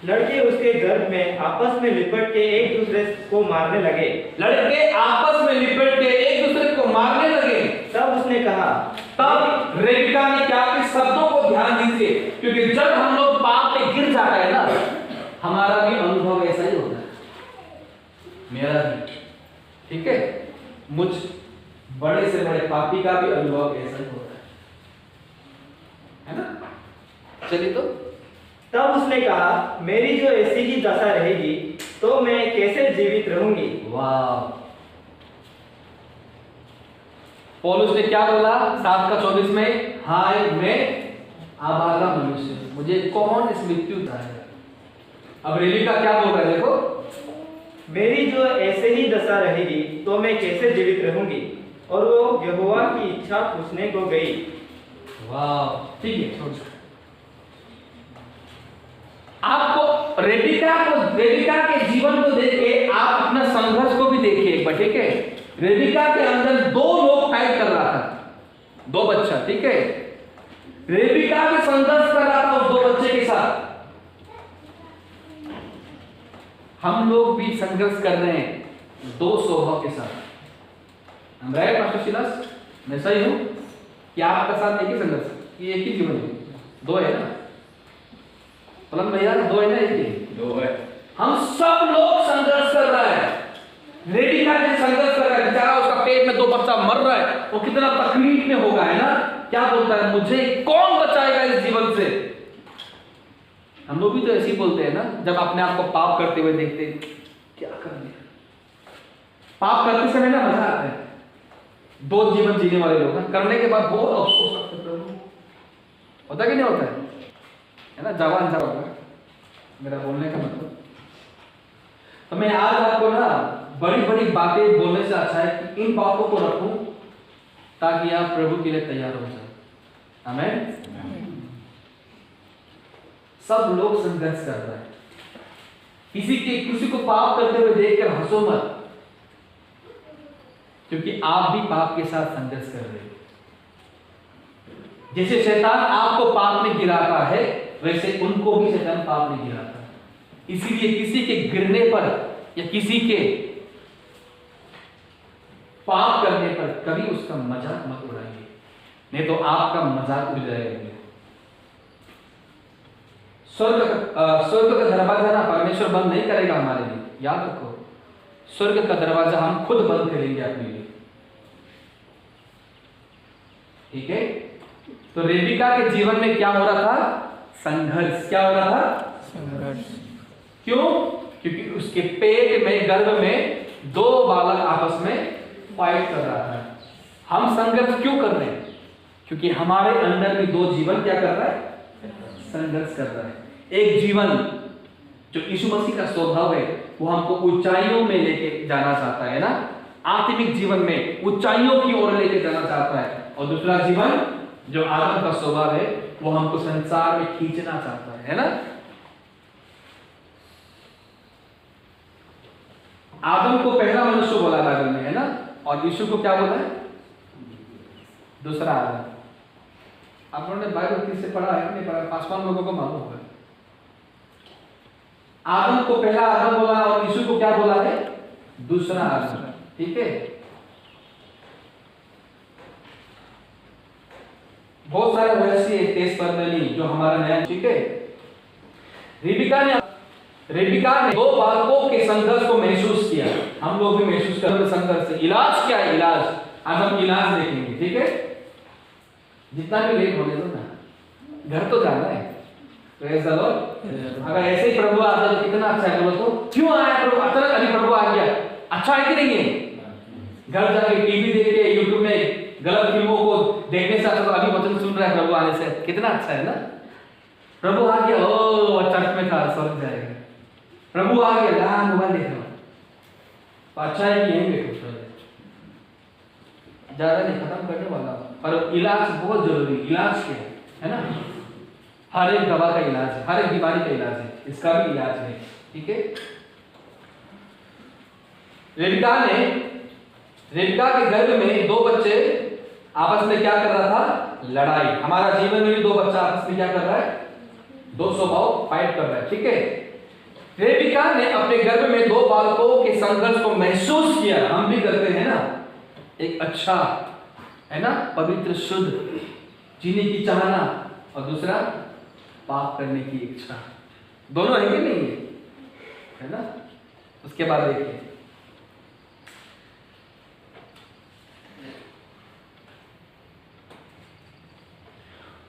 लड़के उसके गर्भ में आपस में लिपट के एक दूसरे को मारने लगे। लड़के आपस में लिपट के एक दूसरे को मारने लगे। तब उसने कहा, तब रेबिका ने क्या कि शब्दों को ध्यान दीजिए, क्योंकि जब हम लोग पाप में गिर जाता है ना, हमारा भी अनुभव ऐसा ही होता है, मेरा भी। ठीक है, मुझ बड़े से बड़े पापी का भी अनुभव ऐसा ही होता है ना? चलिए तो तब उसने कहा, मेरी जो ऐसी ही दशा रहेगी तो मैं कैसे जीवित रहूंगी। वाह, पौलुस ने क्या बोला 7:24 में? हाय मैं अभागा मनुष्य, मुझे कौन इस मृत्यु उतारेगा। अब रेबिका क्या बोल रहा है देखो, मेरी जो ऐसे ही दशा रहेगी तो मैं कैसे जीवित रहूंगी। और वो यहोवा की इच्छा पूछने को गई। वाह, ठीक है, छोड़। आपको रेबिका के जीवन को देख के आप अपना संघर्ष को भी देखिए एक बार। ठीक है, रेबिका के अंदर दो लोग फाइट कर रहा था, दो बच्चा। ठीक है, रेबिका भी संघर्ष कर रहा था उस दो बच्चे के साथ। हम लोग भी संघर्ष कर रहे हैं दो स्वभाव के साथ। हम राइट मास्टर सिलास, मैं सही हूं कि आपका साथ एक ही संघर्ष, ये एक ही जीवन है? दो है ना पलन भैया, दो है ना? एक ही दो है। हम सब लोग संघर्ष कर रहा है। रेबिका ने संघर्ष कर रहा है, बेचारा उसका पेट में दो बच्चा मर रहा है, वो कितना तकलीफ में होगा, है ना? क्या बोलता है, मुझे कौन बचाएगा इस जीवन से। हम लोग भी तो ऐसे ही बोलते हैं ना, जब अपने आप को पाप करते हुए देखते हैं, क्या करने। पाप करते समय ना मजा आता है। दो जीवन जीने वाले लोग हैं, करने के बाद बहुत अफसोस करते हैं। होता कि नहीं होता है ना? जवान मेरा बोलने का मतलब। तो मैं आज आपको ना बड़ी बड़ी बातें बोलने से अच्छा है कि इन बातों को रखूं ताकि आप प्रभु के लिए तैयार हो जाए। आमेन। सब लोग संघर्ष कर रहे हैं। किसी को पाप करते हुए देखकर हंसो मत, क्योंकि आप भी पाप के साथ संघर्ष कर रहे हो। जैसे शैतान आपको पाप में गिराता है, वैसे उनको भी शैतान पाप में गिराता है। इसीलिए किसी के गिरने पर या किसी के पाप करने पर कभी उसका मजाक मत उड़ाइए, नहीं तो आपका मजाक उड़ जाएगा। स्वर्ग का दरवाजा ना परमेश्वर बंद नहीं करेगा हमारे लिए, याद रखो। स्वर्ग का दरवाजा हम खुद बंद करेंगे अपने लिए, ठीक है। तो रेबिका के जीवन में क्या हो रहा था? संघर्ष। क्या हो रहा था? संघर्ष। क्यों? क्योंकि उसके पेट में, गर्भ में दो बालक आपस में फाइट कर रहा था। हम संघर्ष क्यों कर रहे हैं? क्योंकि हमारे अंदर भी दो जीवन क्या कर रहा है? संघर्ष कर रहा है। एक जीवन जो यीशु मसीह का स्वभाव है, वो हमको ऊंचाइयों में लेके जाना चाहता है ना, आत्मिक जीवन में ऊंचाइयों की ओर लेके जाना चाहता है। और दूसरा जीवन जो आदम का स्वभाव है, वो हमको संसार में खींचना चाहता है ना। आदम को पहला मनुष्य बोला बाइबल में, है ना, और यीशु को क्या बोला है? दूसरा आदम। आप लोगों ने बाइबल किससे पढ़ा है? नहीं पढ़ा? 5 लोगों को मालूम होगा। आदम को पहला आदम बोला और यीशु को क्या बोला है? दूसरा आदम, ठीक है। बहुत सारे रहस्य तेज परमेली जो हमारा नया, ठीक है। रेबिका ने दो बालकों के संघर्ष को महसूस किया। हम लोग भी महसूस कर रहे हैं संघर्ष। इलाज क्या है? इलाज आज हम इलाज देखेंगे, ठीक है। जितना भी लेट होने दो ना, घर तो जाना है। Praise the Lord. अगर ऐसे ही प्रभु आता तो कितना अच्छा है। बोलो तो क्यों आया प्रभु? अचानक अभी प्रभु आ गया, अच्छा है कि नहीं है? घर जाके टीवी देख के, यूट्यूब में गलत फिल्मों को देखने से अच्छा तो अभी वचन सुन रहा है प्रभु आने से, कितना अच्छा है ना। प्रभु आ गया, ओ चर्च में था, स्वर्ग जाएगा। प्रभु आ गया, ला मोबाइल देख रहा, तो अच्छा है कि यहीं बैठो, ज्यादा नहीं, खत्म करने वाला। पर इलाज बहुत जरूरी। इलाज क्या है ना? हर एक दवा का इलाज है, हर एक बीमारी का इलाज है, इसका भी इलाज है, ठीक है। रेबिका के गर्भ में दो बच्चे आपस में क्या कर रहा था? लड़ाई। हमारा जीवन में भी दो बच्चा आपस में क्या कर रहा है? दो स्वभाव फाइट कर रहा है, ठीक है। रेबिका ने अपने गर्भ में दो बालकों के संघर्ष को महसूस किया। हम भी करते हैं ना, एक अच्छा है ना, पवित्र शुद्ध जीने की चाहना, और दूसरा पाप करने की इच्छा। दोनों है कि नहीं है ना। उसके बाद देखिए,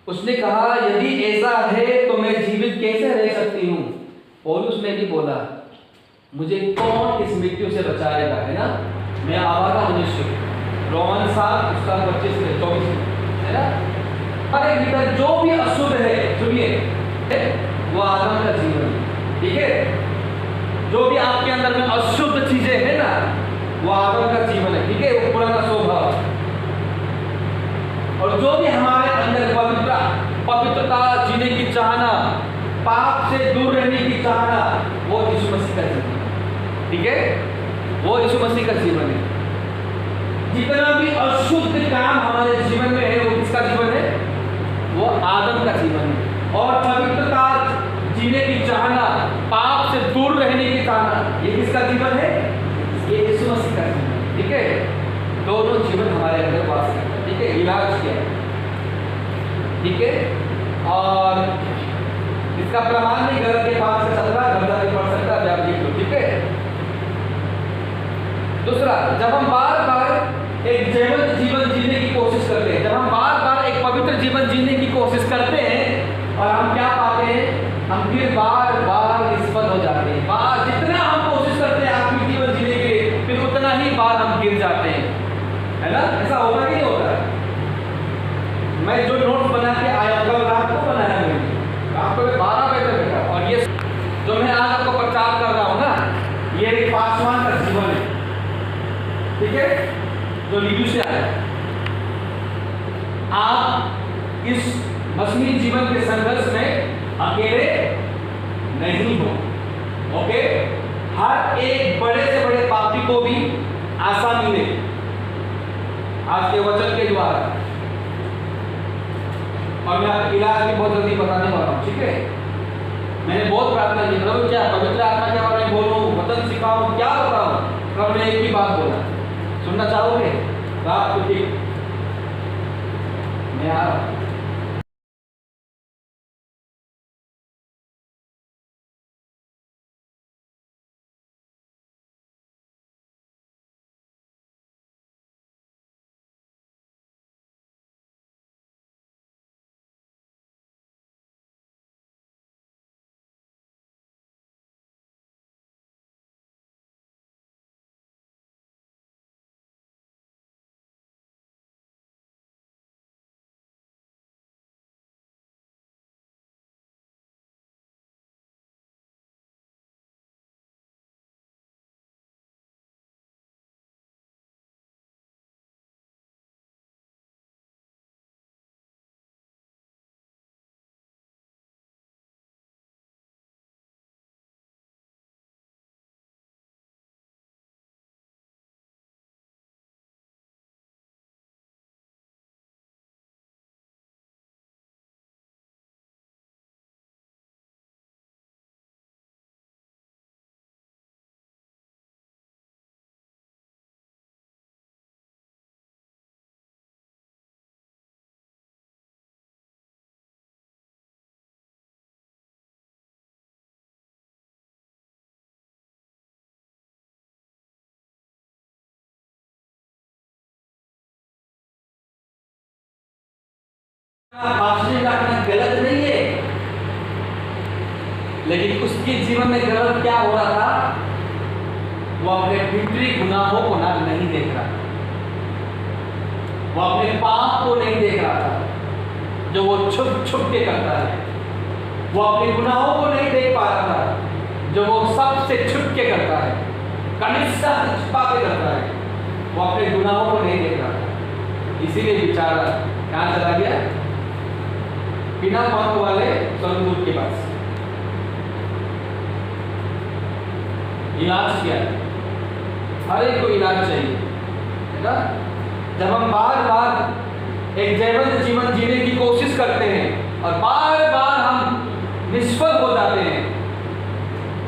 उसने कहा यदि ऐसा है तो मैं जीवित कैसे रह सकती हूँ। पौलुस ने भी बोला, मुझे कौन इस मृत्यु से बचाएगा, है ना, मैं आवारा मनुष्य। रोमन 7 उसका 25 से 24 है ना। हमारे भीतर जो भी अशुद्ध है, सुनिए, वो आदम का जीवन, ठीक है। जो भी आपके अंदर में अशुद्ध चीजें है ना, वो आदम का जीवन है, ठीक है, वो पुराना स्वभाव। और जो भी हमारे अंदर पवित्रता जीने की चाहना, पाप से दूर रहने की चाहना, वो यीशु मसीह का जीवन, ठीक है, वो यीशु मसीह का जीवन है। जितना भी अशुद्ध काम हमारे जीवन में है, वो किसका जीवन है? वो आदम का जीवन है। और पवित्रता जीने की चाहना, पाप से दूर रहने की चाहना, ये किसका जीवन है? ये यीशु मसीह का जीवन, ठीक है। दोनों जीवन हमारे अंदर वास करते हैं, ठीक है। इलाज क्या है, ठीक है। और इसका प्रमाण नहीं गलत के 5 से 17 घंटा नहीं पढ़ सकता, आप लिख लो, ठीक है। दूसरा, जब हम बार बार एक जीवन जीने की कोशिश करते हैं, जब हम बार बार एक पवित्र जीवन जीने की कोशिश करते हैं, और हम क्या पाते हैं? हम फिर बार बार निष्फल हो जाते हैं। जितना हम कोशिश करते हैं आत्मिक जीवन जीने के, फिर उतना ही बार हम गिर जाते हैं, है ना। ऐसा होता कि नहीं होता? मैं जो नोट्स बना के आया, कल रात को बनाया मैंने, रात को 12 बजे तक बैठा, और ये जो मैं आज आपको प्रचार कर रहा हूँ ना, ये एक पासवान का जीवन है, ठीक है, जो लीडू से आया। आप इस मसीही जीवन के संघर्ष में अकेले नहीं हो। ओके, हर एक बड़े से बड़े पापी को भी आसानी मिले आज के वचन के द्वारा। और मैं आपको इलाज भी बहुत जल्दी बताने वाला हूँ, ठीक है। मैंने बहुत प्रार्थना की, प्रभु क्या पवित्र आत्मा के बारे में बोलूं, वचन सिखाऊं, क्या बताऊं, तब मैंने एक ही बात बोला, सुनना चाहोगे? रात को ठीक मैं आ रहा हूं। भाषण करना गलत नहीं है, लेकिन उसके जीवन में गलत क्या हो रहा था? वो अपने भीतरी गुनाहों को नहीं देख रहा था, वो अपने पाप को नहीं देख रहा था जो वो छुप छुप के करता है। वो अपने गुनाहों को नहीं देख पा रहा था जो वो सबसे छुप के करता है, कनिष्ठा से छुपा के करता है। वो अपने गुनाहों को नहीं देख रहा था, इसीलिए बेचारा कहां चला गया? बिना पंख वाले स्वर्गदूत के पास। इलाज क्या है? हर एक को इलाज चाहिए, है ना? जब हम बार बार एक जीवंत जीवन जीने की कोशिश करते हैं और बार बार हम निष्फल हो जाते हैं,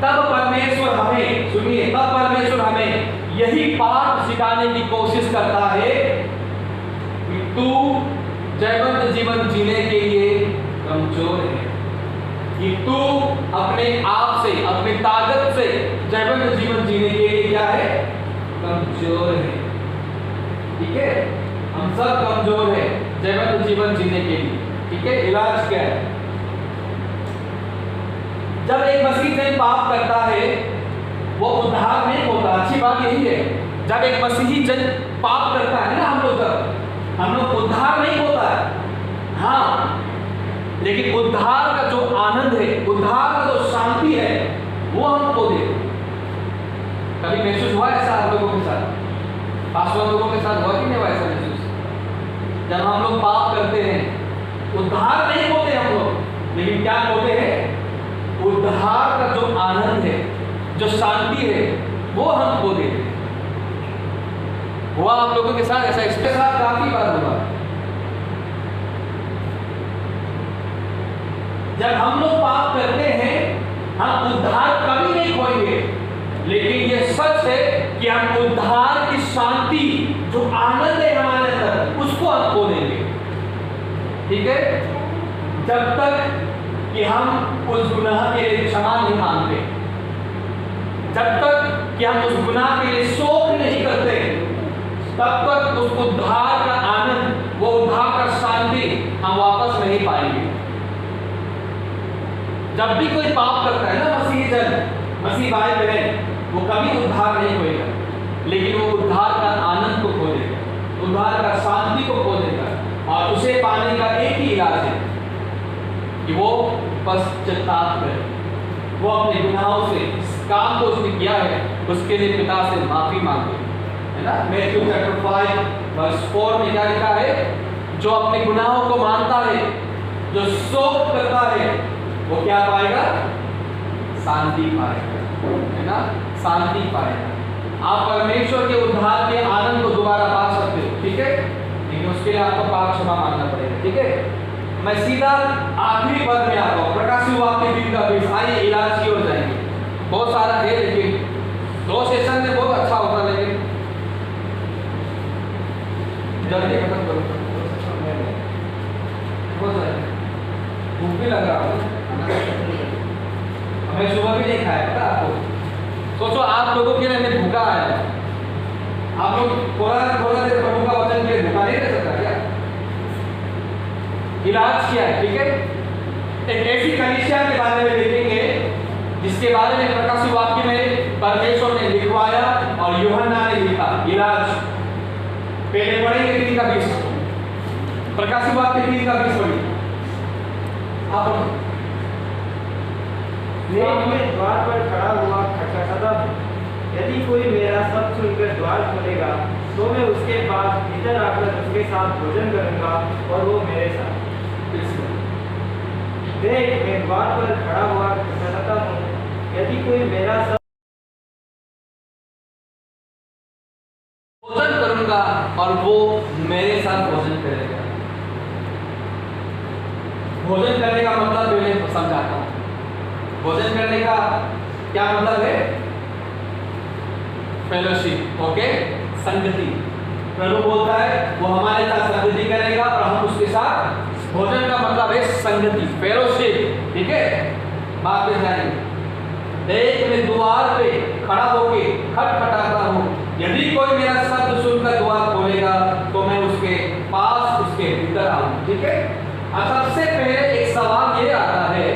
तब परमेश्वर हमें, सुनिए, तब परमेश्वर हमें यही पाठ सिखाने की कोशिश करता है कि तू जीवंत जीवन जीने के लिए कमजोर है, कि तू अपने आप से, अपनी ताकत से जीवंत जीवन जीने के लिए क्या है? कमजोर है। ठीक है, हम सब कमजोर है जीवंत जीवन जीने के लिए। ठीक है, इलाज क्या है? जब एक मसीह जन पाप करता है वो उद्धार नहीं होता। अच्छी बात यही है, जब एक मसीही जन पाप करता है ना, हम लोग उद्धार नहीं होता है। हाँ, लेकिन उद्धार का जो आनंद है, उद्धार का जो शांति है, वो हमको दे। कभी महसूस हुआ ऐसा आप लोगों के साथ? पासवान लोगों के साथ हुआ कि नहीं हुआ ऐसा महसूस? जब हम लोग पाप करते हैं, उद्धार नहीं होते हम लोग, लेकिन क्या होते हैं? उद्धार का जो आनंद है, जो शांति है, वो हमको दे। हुआ आप लोगों के साथ ऐसा? इसके साथ काफी बार हुआ। जब हम लोग पाप करते हैं, हम उद्धार कभी नहीं खोएंगे, लेकिन ये सच है कि हम उद्धार की शांति, जो आनंद है हमारे अंदर, उसको हम खो देंगे। ठीक है, जब तक कि हम उस गुनाह के लिए क्षमा नहीं मांगते, जब तक कि हम उस गुनाह के लिए शोक नहीं करते, तब तक उस उद्धार का आनंद, वो उद्धार का शांति हम वापस नहीं पाएंगे। जब भी कोई पाप करता है ना, मसीही जन, मसीही भाई बहन, वो कभी उद्धार नहीं होएगा, लेकिन वो उद्धार का आनंद को खो देगा, उद्धार का शांति को खो देगा। और उसे पाने का एक ही इलाज है कि वो पश्चाताप करे, वो अपने गुनाहों से, इस काम को उसने किया है उसके लिए पिता से माफी मांगे, है ना? मैथ्यू चैप्टर 5 वर्स 4 में क्या लिखा है? जो अपने गुनाहों को मानता है, जो शोक करता है, वो क्या पाएगा? शांति पाएगा, है ना? शांति पाएगा। आप परमेश्वर के उद्धार के आनंद को दोबारा पा सकते हो, ठीक है, लेकिन उसके लिए आपको पाप क्षमा मांगना पड़ेगा, ठीक है। मैं सीधा आखिरी पद में आता हूँ, प्रकाशित वाक्य 3 का 20। आइए इलाज की ओर जाएंगे। बहुत सारा है, लेकिन 2 सेशन में बहुत अच्छा होता, लेकिन जल्दी खत्म करो, भूख भी लग रहा हो, हमें सुबह भी नहीं खाया था आपको। सोचो आप लोगों के लिए मैं भूखा आया, आप लोग थोड़ा देर प्रभु का वचन के लिए भूखा नहीं रह सकता क्या? इलाज किया है, ठीक है। एक ऐसी कलीसिया के बारे में देखेंगे जिसके बारे में प्रकाशित वाक्य में परमेश्वर ने लिखवाया और यूहन्ना ने लिखा। इलाज पहले पढ़ेंगे 3 का 20, प्रकाशित वाक्य 3 का 20 पढ़िए आप। मैं द्वार पर खड़ा हुआ खटखटाता हूँ, यदि कोई मेरा शब्द सुनकर द्वार खोलेगा तो मैं उसके पास भीतर आकर उसके साथ भोजन करूंगा और वो मेरे साथ। देख, मैं द्वार पर खड़ा हुआ खटखटाता हूँ, यदि कोई मेरा शब्द भोजन करूंगा और वो मेरे साथ भोजन करेगा। भोजन करने का मतलब पहले समझाता हूं। भोजन करने का क्या मतलब है? फेलोशिप, ओके, संगति। प्रभु बोलता है वो हमारे साथ संगति करेगा और हम उसके साथ। भोजन का मतलब है संगति, फेलोशिप, ठीक है। बात पे जाएंगे। देख, मैं द्वार पे खड़ा होके खटखटाता हूँ, यदि कोई मेरा शब्द सुनकर द्वार खोलेगा तो मैं उसके पास, उसके भीतर आऊँ, ठीक है। अब सबसे पहले एक सवाल ये आता है,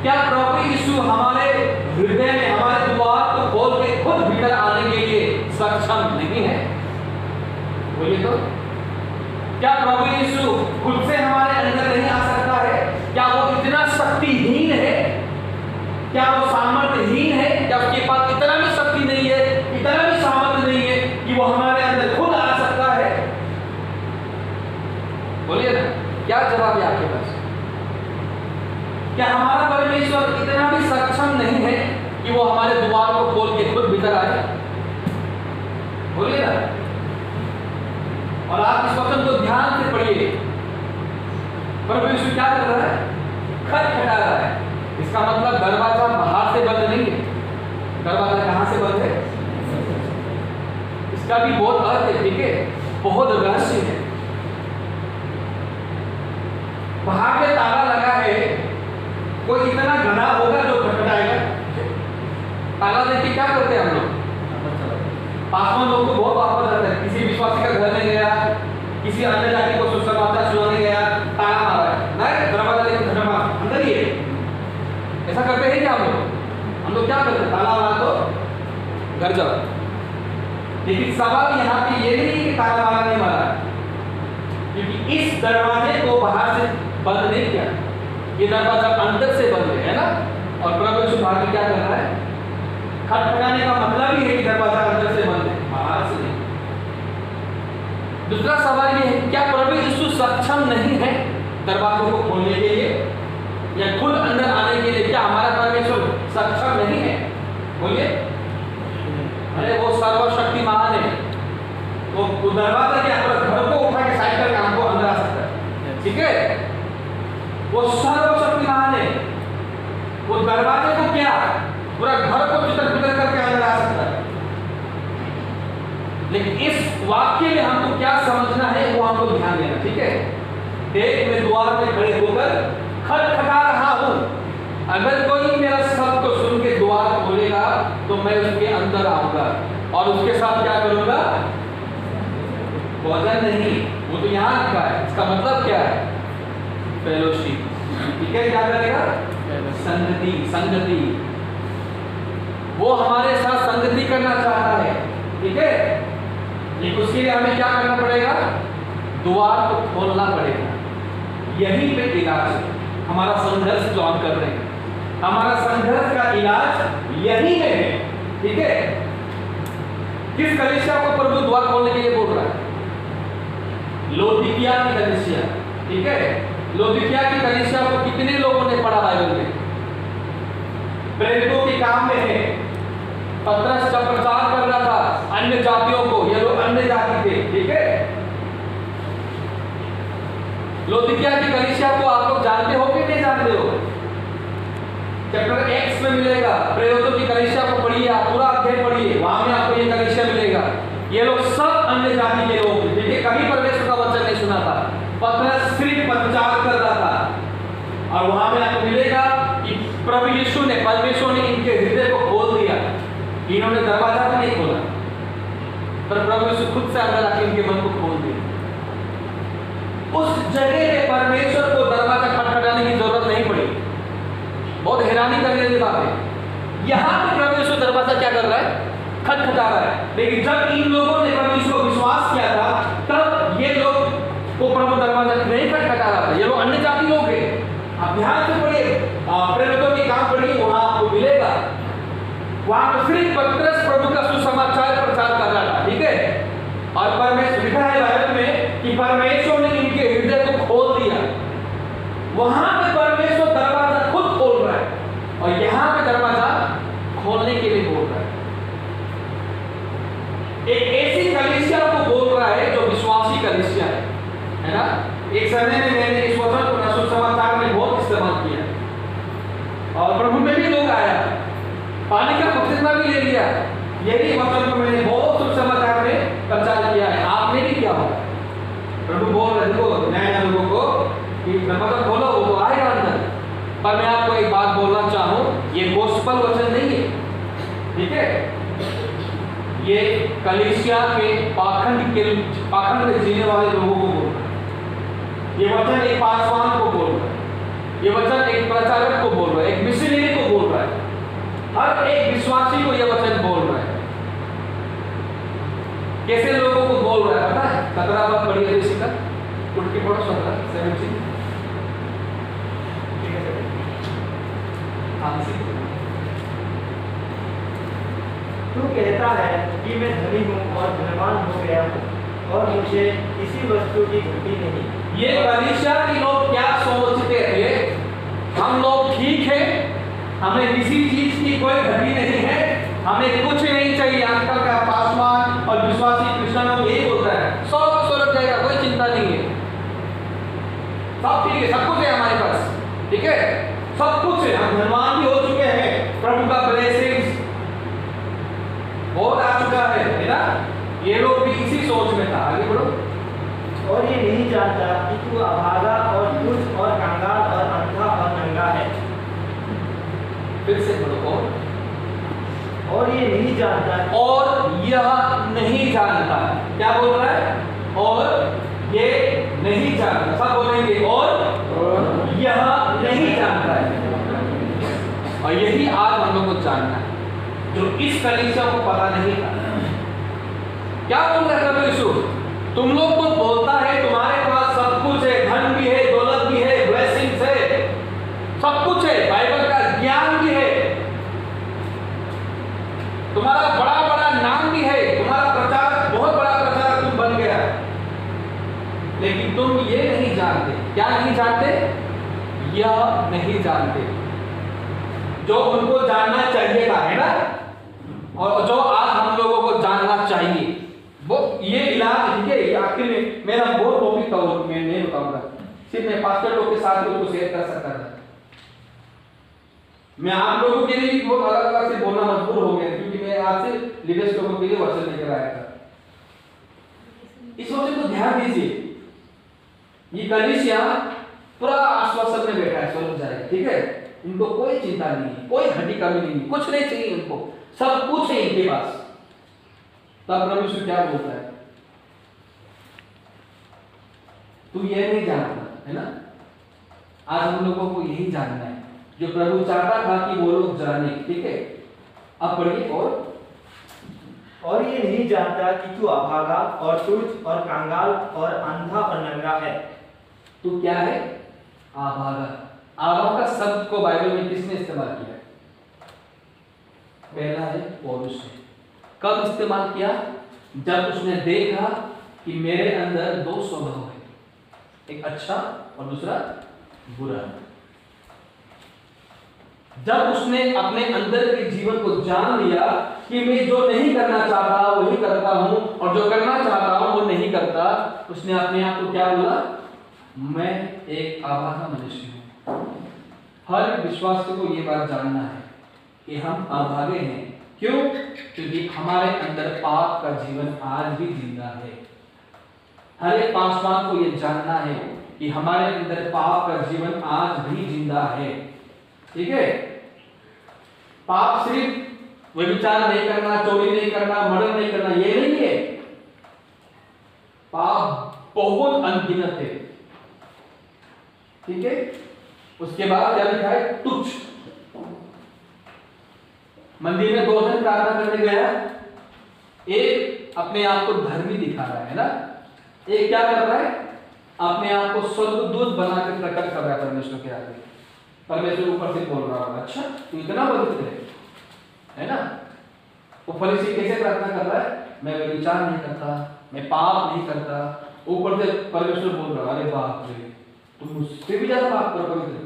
क्या प्रभु यीशु हमारे हृदय में, हमारे द्वार को खोल के खुद भीतर आने के लिए सक्षम नहीं है? बोलिए तो, क्या प्रभु यीशु खुद से हमारे अंदर नहीं आ सकता है? क्या वो इतना शक्तिहीन है? क्या वो सामर्थ्यहीन है? क्या उसके पास इतना भी शक्ति नहीं है, इतना भी सामर्थ्य नहीं है कि वो हमारे अंदर खुद आ सकता है? बोलिए ना, क्या जवाब है आपके पास? क्या हमारा परमेश्वर इतना भी सक्षम नहीं है कि वो हमारे द्वार को खोल के खुद भीतर आए? बोलिए ना। और आप इस वचन को ध्यान से पढ़िए। प्रभु यीशु क्या कर रहा है? खटखटा रहा है। इसका मतलब दरवाजा बाहर से बंद नहीं है। दरवाजा कहां से बंद है? इसका भी बहुत अर्थ है, ठीक है, बहुत रहस्य है। बाहर में ताला लगा है, कोई इतना घना होगा जो खटखटाएगा? ताला देख के क्या करते हैं हम लोग? पासवान लोग को बहुत वापस रहता है। किसी विश्वासी का घर में गया, किसी अन्य जाति को सुसमाचार सुनाने गया, ताला मारा है, नहीं दरवाजा लेके खटखटा, अंदर ही है। ऐसा करते हैं क्या हम लोग? हम लोग क्या करते हैं? ताला मारा तो घर जाओ। लेकिन सवाल यहाँ पे ये नहीं कि ताला मारा नहीं मारा, क्योंकि इस दरवाजे को बाहर से बंद नहीं किया, ये दरवाजा अंदर से बंद है ना। और प्रभु यीशु बाहर में क्या कर रहा है? खटखटाने का मतलब ही है कि दरवाजा अंदर से बंद है, बाहर से नहीं। दूसरा सवाल ये है, क्या प्रभु यीशु सक्षम नहीं है दरवाजों को खोलने के लिए या खुद अंदर आने के लिए? क्या हमारा परमेश्वर सक्षम नहीं है? बोलिए। अरे वो सर्वशक्तिमान है, वो दरवाजा क्या घर को उठा के साइड करके हमको अंदर आ सकता है, ठीक है। वो सर्वशक्तिमान है, वो दरवाजे को क्या पूरा घर को भीतर भीतर करके अंदर आ सकता है। लेकिन इस वाक्य में हमको क्या समझना है वो हमको ध्यान देना, ठीक है। देख, मैं द्वार में खड़े होकर खटखटा रहा हूं, अगर कोई मेरा शब्द को सुन के द्वार खोलेगा तो मैं उसके अंदर आऊंगा और उसके साथ क्या करूंगा? भोजन नहीं, वो तो यहां लिखा है। इसका मतलब क्या है? फेलोशिप, ठीक है। क्या करेगा? संगति, संगति। वो हमारे साथ संगति करना चाहता है, ठीक है। लेकिन उसके लिए हमें क्या करना पड़ेगा? द्वार को खोलना पड़ेगा। यहीं पे इलाज है हमारा संघर्ष जो हम कर रहे हैं। हमारा संघर्ष का इलाज यही में है, ठीक है। किस कलीसिया को प्रभु द्वार खोलने के लिए बोल रहा है? लौदीकिया की कलीसिया, ठीक है। लौदीकिया की कलीसिया को कितने लोगों ने पढ़ा बाइबल में? प्रेरितों के काम में है। पतरस जब प्रचार कर रहा था अन्य जातियों को, ये लोग अन्य जाति थे, ठीक है। लौदीकिया की कलीसिया को आप लोग जानते हो कि नहीं जानते हो? चैप्टर एक्स में मिलेगा, प्रेरितों की कलीसिया को पढ़िए, आप पूरा अध्याय पढ़िए, वहां में आपको ये कलीसिया मिलेगा। ये लोग सब अन्य जाति के लोग थे, ठीक है। कभी परमेश्वर का वचन नहीं सुना था, पतरस सिर्फ प्रचार कर रहा था। और वहां में आपको मिलेगा कि प्रभु यीशु ने, परमेश्वर ने इनके हृदय को खोल दिया, इन्होंने दरवाजा भी नहीं खोला, पर प्रभु यीशु खुद से अंदर आके इनके मन को खोल दिया। उस जगह पे परमेश्वर को दरवाजा खटखटाने की जरूरत नहीं पड़ी। बहुत हैरानी करने वाली बात है, यहां पे प्रभु यीशु दरवाजा क्या कर रहा है? खटखटा रहा है। लेकिन जब इन लोगों ने प्रभु यीशु को विश्वास किया था, तब ये लोग को प्रभु दरवाजा नहीं खटखटा रहा था। ये लोग अन्य जाति लोग हैं। आप ध्यान से पढ़िए, प्रेरितों के काम पढ़िए, वहां आपको मिलेगा। वहां पर सिर्फ पतरस प्रभु का सुसमाचार प्रचार कर रहा था, ठीक है। और परमेश्वर, लिखा है बाइबल में कि परमेश्वर ने इनके हृदय को खोल दिया। वहां पे परमेश्वर दरवाजा खुद खोल रहा है, और यहां पे दरवाजा खोलने के लिए बोल रहा है। एक ऐसी कलीसिया को बोल रहा है जो विश्वासी कलीसिया है ना। एक समय में मैंने इस वचन को सुसमाचार में बहुत इस्तेमाल किया, और प्रभु में भी लोग आया, पानी का बपतिस्मा भी ले लिया। यही वचन को मैंने बहुत सुसमाचार में प्रचार किया है, आपने भी किया होगा। प्रभु बोल रहे देखो नए लोगों को कि दरवाजा खोलो, वो तो आएगा अंदर। पर मैं आपको एक बात बोलना चाहूं, ये गोस्पल वचन नहीं है, ठीक है। ये कलीसिया के पाखंड में जीने वाले लोगों को बोल रहा है। ये वचन एक पासवान को बोल रहा है, ये वचन एक प्रचारक को बोल रहा है, एक मिशनरी को बोल रहा है, हर एक विश्वासी को यह वचन बोल रहा है। कैसे लोगों को बोल रहा है पता है? 17 बात पढ़िए इसी का, उठ के पढ़ो 17 तू कहता है कि मैं धनी हूँ और धनवान हो गया हूँ, और मुझे किसी वस्तु की घटी नहीं। ये कलीसिया के लोग क्या सोचते थे? हम लोग ठीक है, हमें किसी चीज की कोई घटी नहीं है, हमें कुछ नहीं चाहिए। आजकल का पासवान और विश्वासी क्रिश्चियनों को यही बोलता है, सब स्वर्ग जाएगा, कोई चिंता नहीं है, सब ठीक है, सब कुछ है हमारे पास, ठीक है, सब कुछ है, हम धनवान भी हो चुके हैं, प्रभु का ब्लेसिंग्स बहुत आ चुका है ना। ये लोग भी इसी सोच में था। आगे बढ़ो। और ये नहीं जानता कि तू अभागा और तुच्छ और कंगाल और अंधा और नंगा है। फिर से बढ़ो। और ये नहीं जानता, और यह नहीं जानता, क्या बोल रहा है? और ये नहीं जानता, सब बोलेंगे और यह नहीं जानता है। और यही आज हम लोग को जानना है, जो इस कलीसिया को पता नहीं था। क्या बोल रहा है प्रभु यीशु? तुम लोग तो बोलता है तुम्हारे पास सब कुछ है, धन भी है, दौलत भी है, ब्लेसिंग्स है, सब कुछ है, बाइबल का ज्ञान भी है, तुम्हारा बड़ा बड़ा नाम भी है, तुम्हारा प्रचार बहुत बड़ा प्रचार तुम बन गया, लेकिन तुम ये नहीं जानते। क्या नहीं जानते? यह नहीं जानते जो उनको जानना चाहिए था, है ना। और जो आज हम लोगों को जानना चाहिए वो ये इलाज, ठीक है। आखिर में मेरा बहुत टॉपिक था, मैं नहीं बताऊंगा, सिर्फ मैं पास्टर लोग के साथ उसको शेयर कर सकता था। मैं आप लोगों के लिए भी बहुत अलग अलग से बोलना मजबूर हो गया, क्योंकि मैं आज से लीडर्स लोगों के लिए वचन लेकर आया था। इस वचन को ध्यान दीजिए, ये कलीसिया पूरा आश्वासन में बैठा है, स्वर्ग जाएगा, ठीक है। इनको कोई चिंता नहीं है, कोई हड्डी कमी नहीं, कुछ नहीं चाहिए इनको, सब कुछ है इनके पास। तब प्रभु यीशु क्या बोलता है? तू ये नहीं जानता, है ना। आज हम लोगों को यही जानना है जो प्रभु चाहता था कि वो लोग जाने, ठीक है। अब पढ़िए। और ये नहीं जानता कि तू अभागा और तुच्छ और कंगाल और अंधा और नंगा है। तू क्या है? अभागा। अभागा शब्द को बाइबल में किसने इस्तेमाल किया है? पहला है पौलुस ने। कब इस्तेमाल किया? जब उसने देखा कि मेरे अंदर दो स्वभाव है, एक अच्छा और दूसरा बुरा। जब उसने अपने अंदर के जीवन को जान लिया कि मैं जो नहीं करना चाहता वही करता हूं और जो करना चाहता हूं वो नहीं करता, उसने अपने आप को क्या बोला? मैं एक अभागा मनुष्य हूं। हर विश्वासी को ये बात जानना है कि हम अभागे हैं। क्यों? क्योंकि हमारे अंदर पाप का जीवन आज भी जिंदा है। हर एक पासवान को ये जानना है कि हमारे अंदर पाप का जीवन आज भी जिंदा है। ठीक है? पाप सिर्फ व्यभिचार नहीं करना, चोरी नहीं करना, मर्डर नहीं करना, ये नहीं है। पाप बहुत अनगिनत है। ठीक है? उसके बाद क्या लिखा है? तुच्छ। मंदिर में 2 जन प्रार्थना करने गया, एक अपने आप को धर्मी दिखा रहा है ना, एक क्या कर रहा है? अपने आप को स्वर्गदूत बना के प्रकट कर रहा है परमेश्वर के आगे। परमेश्वर ऊपर से बोल रहा है, अच्छा तू इतना पवित्र है ना? वो फरीसी कैसे प्रार्थना कर रहा है? मैं व्यभिचार नहीं करता, मैं पाप नहीं करता। ऊपर से परमेश्वर बोल रहा है, अरे बाप रे, तुम मुझसे भी ज्यादा पाप करो पवित्र।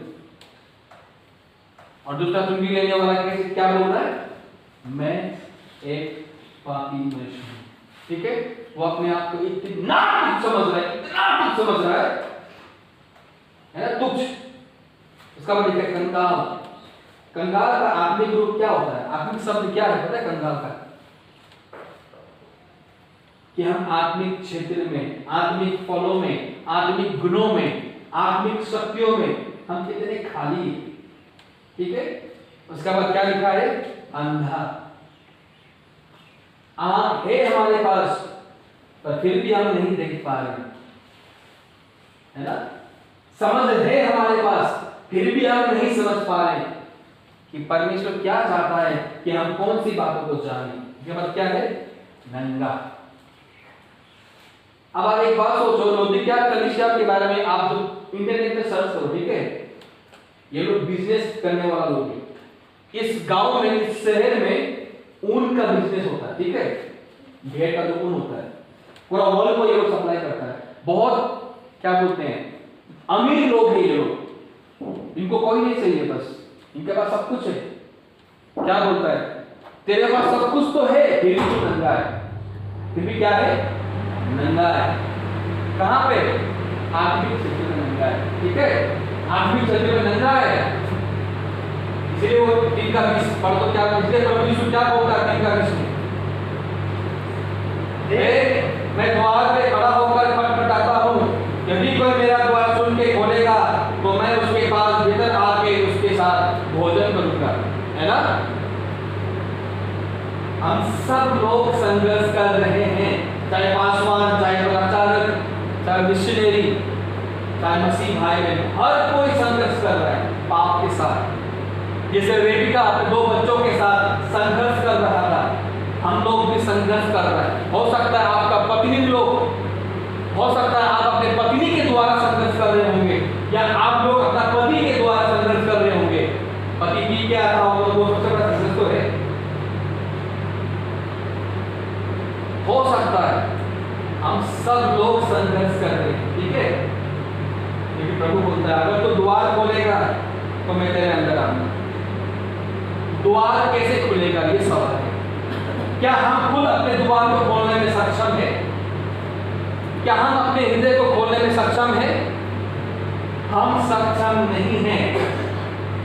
और दूसरा चुंगी लेने वाला कैसे क्या बोल रहा है? मैं एक पापी मनुष्य हूं। ठीक है? वो अपने आप को इतना तुच्छ समझ रहा है, इतना तुच्छ समझ रहा है ना, तुच्छ। उसका मतलब है कंगाल। कंगाल का आत्मिक रूप क्या होता है? आत्मिक शब्द क्या है पता है कंगाल का? कि हम आत्मिक क्षेत्र में, आत्मिक फलों में, आत्मिक गुणों में, आत्मिक शक्तियों में हम कितने खाली हैं। ठीक है? उसका बाद क्या लिखा है? अंधा। आंख है हमारे पास पर फिर भी हम नहीं देख पा रहे, है ना? समझ है हमारे पास फिर भी हम नहीं समझ पा रहे कि परमेश्वर क्या चाहता है कि हम कौन सी बातों को जानें। इसके बाद क्या है? नंगा। अब आप एक बात सोचो, लौदीकिया कलीसिया के बारे में आप जो इंटरनेट पे सर्च करो, ठीक है? ये लोग बिजनेस करने वाला लोग हैं। इस गांव में, इस शहर में ऊन का बिजनेस होता है। ठीक है? भेड़ का जो ऊन होता है पूरा वर्ल्ड को ये लोग सप्लाई करता है। बहुत क्या बोलते हैं, अमीर लोग हैं ये लोग। इनको कोई नहीं चाहिए, बस इनके पास सब कुछ है। क्या बोलता है? तेरे पास सब कुछ तो है फिर भी तू नंगा है। फिर भी क्या है? नंगा है। कहां पे? आत्मिक क्षेत्र में नंगा है। ठीक है? आत्मिक क्षेत्र में नंगा है। इसलिए वो 3 का 20 पढ़ तो क्या, इसलिए प्रभु यीशु क्या बोलता है 3 का 20 में? मैं द्वार पे खड़ा होकर खटखटाता हूं, यदि कोई मेरा द्वार सुन के खोलेगा तो मैं उसके पास भीतर आके उसके साथ भोजन करूंगा। है ना? हम सब लोग संघर्ष कर रहे हैं, चाहे पासवान, चाहे प्रचारक, चाहे मिशनरी, चाहे मसीह भाई बहन, हर कोई संघर्ष कर रहा है पाप के साथ। जैसे रेबिका अपने 2 बच्चों के साथ संघर्ष कर रहा था, हम लोग भी संघर्ष कर रहे हैं। हो सकता है आपका पत्नी लोग, हो सकता है आप अपने पत्नी के द्वारा संघर्ष कर रहे होंगे, या आप लोग अपना पति के द्वारा संघर्ष कर रहे होंगे। पति पी के आता होगा तो वो सबसे बड़ा संघर्ष तो है। हो सकता है हम सब लोग संघर्ष कर रहे हैं। ठीक है? क्योंकि प्रभु बोलता है अगर तो द्वार खोलेगा तो मैं तेरे अंदर आऊंगा। द्वार कैसे खुलेगा ये सवाल है। क्या हम खुद अपने द्वार को खोलने में सक्षम हैं? क्या हम अपने हृदय को खोलने में सक्षम हैं? हम सक्षम नहीं हैं।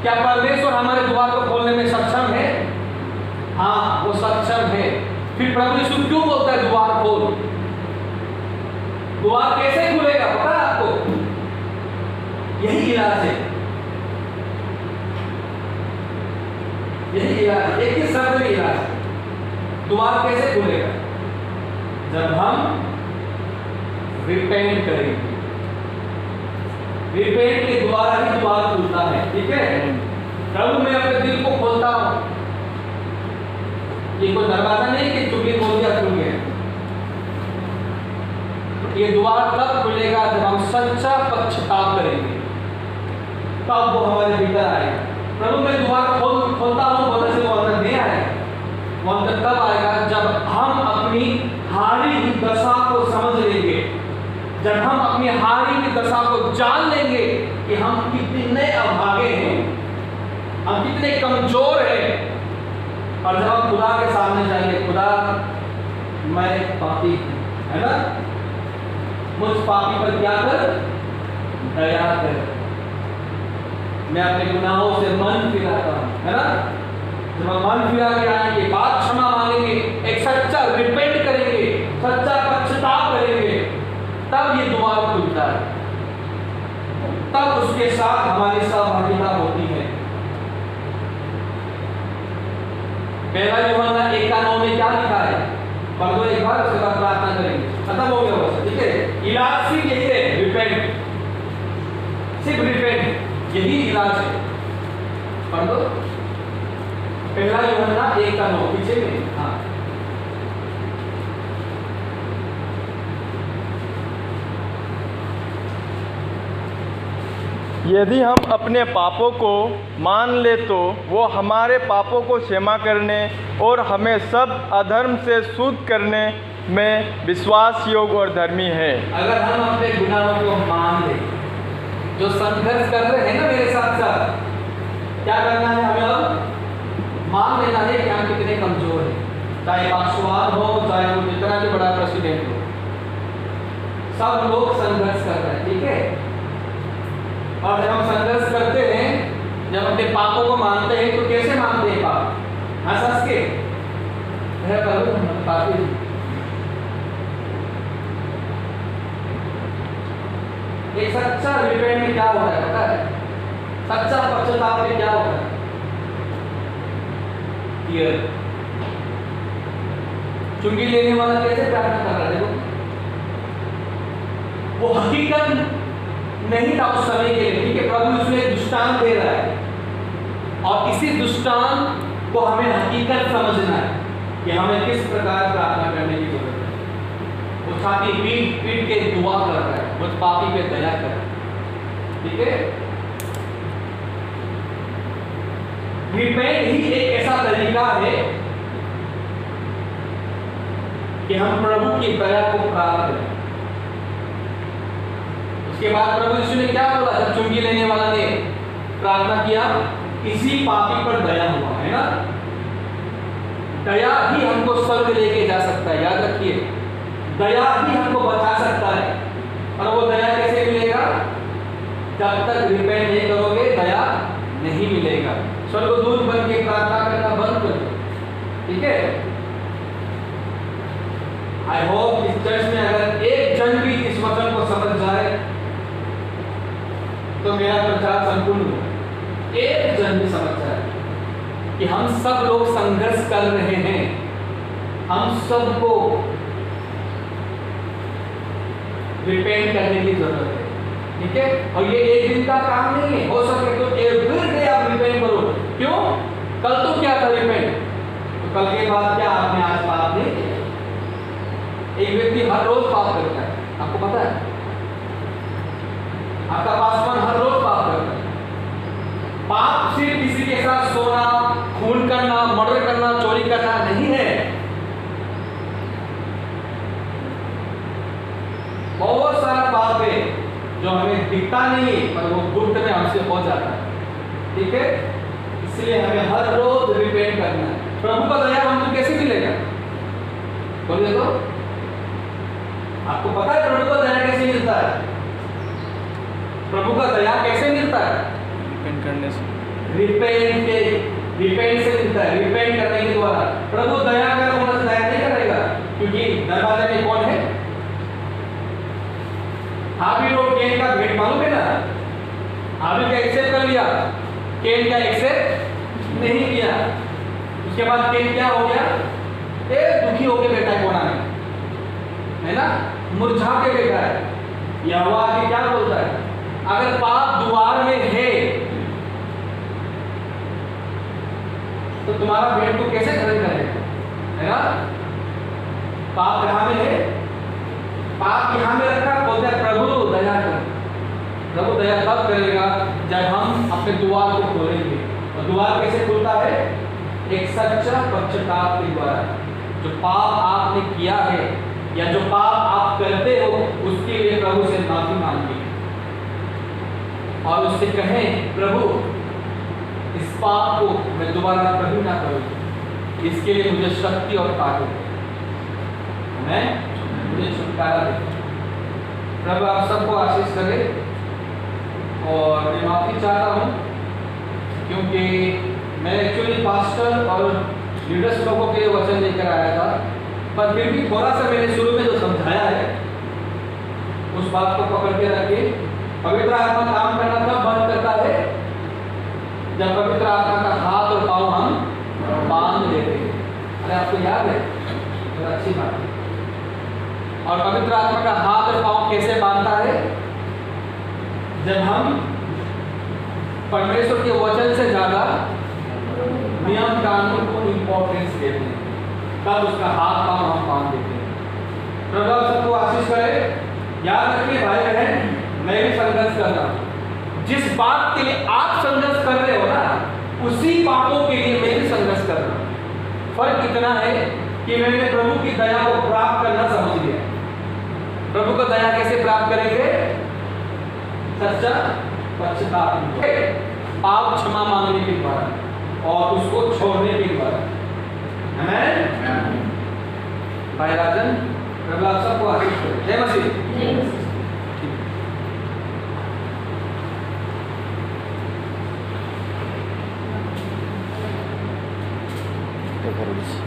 क्या परमेश्वर हमारे द्वार को खोलने में सक्षम है? हाँ, वो सक्षम है। फिर प्रभु यीशु क्यों बोलता है द्वार खोल? द्वार कैसे खुलेगा पता है आपको? यही इलाज है, यही इलाज, एक ही शब्द में इलाज है। द्वार कैसे खुलेगा? जब हम रिपेंट करेंगे। रिपेंट के द्वारा ही द्वार खुलता है। ठीक है? प्रभु मैं अपने दिल को खोलता हूं। ये कोई दरवाजा नहीं कि चुपके खोल दिया खुल गया। ये द्वार तब खुलेगा जब हम सच्चा पश्चाताप करेंगे, तब वो हमारे भीतर आएगा। प्रभु मैं द्वार खोलता हूं बोलने से वो अंदर नहीं आएगा। वो अंदर तब आएगा जब हम अपनी हारी हुई दशा को समझ लेंगे, जब हम अपनी हारी की दशा को जान लेंगे कि हम कितने अभागे हैं, हम कितने कमजोर हैं, और जब हम खुदा के सामने जाएंगे, खुदा मैं पापी हूं, है ना, मुझ पापी पर क्या कर, दया कर, मैं अपने गुनाहों से मन फिराता हूं, है ना। जब हम मन फिरा के आएंगे, बात क्षमा मांगेंगे, एक सच्चा रिपेंट करेंगे, सच्चा पश्चाताप करेंगे, तब ये द्वार खुलता है, तब उसके साथ हमारी सहभागिता होती है। पहला यूहन्ना 1:9 में क्या लिखा है, पढ़ दो एक बार, उसके बाद प्रार्थना करेंगे, खत्म हो गया बस, ठीक है। इलाज सिर्फ यही है, रिपेंट, सिर्फ रिपेंट, यही इलाज है। पढ़ दो पहला यूहन्ना 1:9, पीछे में, हाँ। यदि हम अपने पापों को मान ले तो वो हमारे पापों को क्षमा करने और हमें सब अधर्म से शुद्ध करने में विश्वास योग्य और धर्मी है। अगर हम अपने गुनाहों को मान ले, जो संघर्ष कर रहे हैं ना मेरे साथ साथ, क्या करना है हमें, अब मान लेना है कि हम कितने कमजोर हैं, चाहे पासवान हो, चाहे वो जितना भी बड़ा प्रेसिडेंट हो, सब लोग संघर्ष कर रहे हैं, ठीक है। और जब हम संघर्ष करते हैं, जब अपने पापों को मानते हैं, तो कैसे मानते हैं पाप, हंस के, पापी। एक सच्चा रिपेंट में क्या होता है पता है, सच्चा पश्चाताप में क्या होता है, चुंगी लेने वाला कैसे प्रार्थना कर रहा है, देखो, वो हकीकत नहीं था उस समय के लिए, ठीक है। प्रभु उसमें दृष्टांत दे रहा है, और इसी दृष्टांत को हमें हकीकत समझना है कि हमें किस प्रकार प्रार्थना करने की जरूरत है। वो छाती पीट पीट के दुआ कर रहा है, वो पापी पे दया कर रहा है, ठीक है। रिपेंट ही एक ऐसा तरीका है कि हम प्रभु की दया को प्राप्त करें। उसके बाद प्रभु यीशु ने क्या बोला, जब चुंगी लेने वाला ने प्रार्थना किया, इसी पापी पर दया हुआ, है ना। दया ही हमको स्वर्ग लेके जा सकता है, याद रखिए, दया ही हमको बचा सकता है। और वो दया कैसे मिलेगा, जब तक रिपेंट नहीं करोगे दया नहीं मिलेगा। स्वर्गदूत बन के प्रार्थना करना बंद कर दो, ठीक है। आई होप इस चर्च में अगर एक जन भी इस वचन को समझ जाए तो मेरा प्रचार संपूर्ण हो। एक जन भी समझ जाए कि हम सब लोग संघर्ष कर रहे हैं, हम सबको रिपेंट करने की जरूरत है, ठीक है। और ये एक दिन का काम नहीं है, हो सके तो एवरी डे आप रिपेंट करो। क्यों, कल तो क्या था रिपेंट, तो कल के बाद क्या आपने आज पाप नहीं किया। एक व्यक्ति हर रोज पाप करता है, आपको पता है, आपका पासवान हर रोज पाप करता है। पाप सिर्फ किसी के साथ सोना, खून करना, मर्डर करना, चोरी करना नहीं है। बहुत सारा पाप है जो हमें दिखता नहीं पर वो गुप्त में हमसे हो जाता है, ठीक है। इसलिए हमें हर रोज रिपेंट करना है। प्रभु का दया हमको कैसे मिलेगा, बोलिए तो। आपको पता है प्रभु का दया कैसे मिलता है, प्रभु का दया कैसे मिलता है, रिपेंट करने से, रिपेंट से मिलता है, रिपेंट करने के द्वारा। प्रभु दया कर उन्हें दया नहीं करेगा, क्योंकि दरवाजे में कौन है, हाबिल और केन का भेंट मालूम है ना। हाबिल का एक्सेप्ट कर लिया, केन का एक्सेप्ट नहीं किया। उसके बाद केन क्या हो गया, दुखी होके बैठा है कोना में, है ना, मुरझा के बैठा है। यहोवा आगे क्या बोलता है, अगर पाप द्वार में है तो तुम्हारा भेंट को कैसे ग्रहण करेगा, है ना। पाप कहाँ में है, पाप यहाँ में रखा, बोलते हैं प्रभु दया कर। प्रभु दया तब करेगा जब हम अपने द्वार को खोलेंगे। और द्वार कैसे खुलता है, एक सच्चा पश्चाताप के द्वारा। जो पाप आपने किया है या जो पाप आप करते हो उसके लिए प्रभु से माफी मांगे और उससे कहें, प्रभु इस पाप को मैं दोबारा कभी ना करूं, इसके लिए मुझे शक्ति और ताकत दे, मुझे छुटकारा दे। प्रभु आप सबको आशीष करे। और मैं माफी चाहता हूं क्योंकि मैं एक्चुअली पास्टर और लीडर्स लोगों के लिए वचन लेकर आया था, पर फिर भी थोड़ा सा मैंने शुरू में जो समझाया है उस बात को पकड़ के रखिए। पवित्र आत्मा काम करना तब बंद करता है जब पवित्र आत्मा का हाथ और पाँव हम बांध देते हैं। अरे आपको याद है? तो अच्छी बात है। और पवित्र आत्मा का हाथ और पाँव कैसे बांधता है? जब हम परमेश्वर के वचन से ज्यादा नियम कानून को इंपॉर्टेंस देते हैं, तब उसका हाथ पाँव हम बांध देते हैं। प्रभु सबको आशीष करे। याद रखिए भाई बहन, मैं भी संघर्ष कर रहा हूँ। जिस बात के लिए आप संघर्ष कर रहे हो ना, उसी बातों के लिए मैं भी संघर्ष कर रहा हूँ। फर्क इतना है कि मैंने प्रभु की दया को प्राप्त करना समझ लिया। प्रभु को दया कैसे प्राप्त करेंगे? सच्चा पश्चाताप, पाप क्षमा मांगने के द्वारा और उसको छोड़ने के द्वारा। आमीन। भाई राजन, प्रभु आप सबको आशीष करे। जय मसीह। तो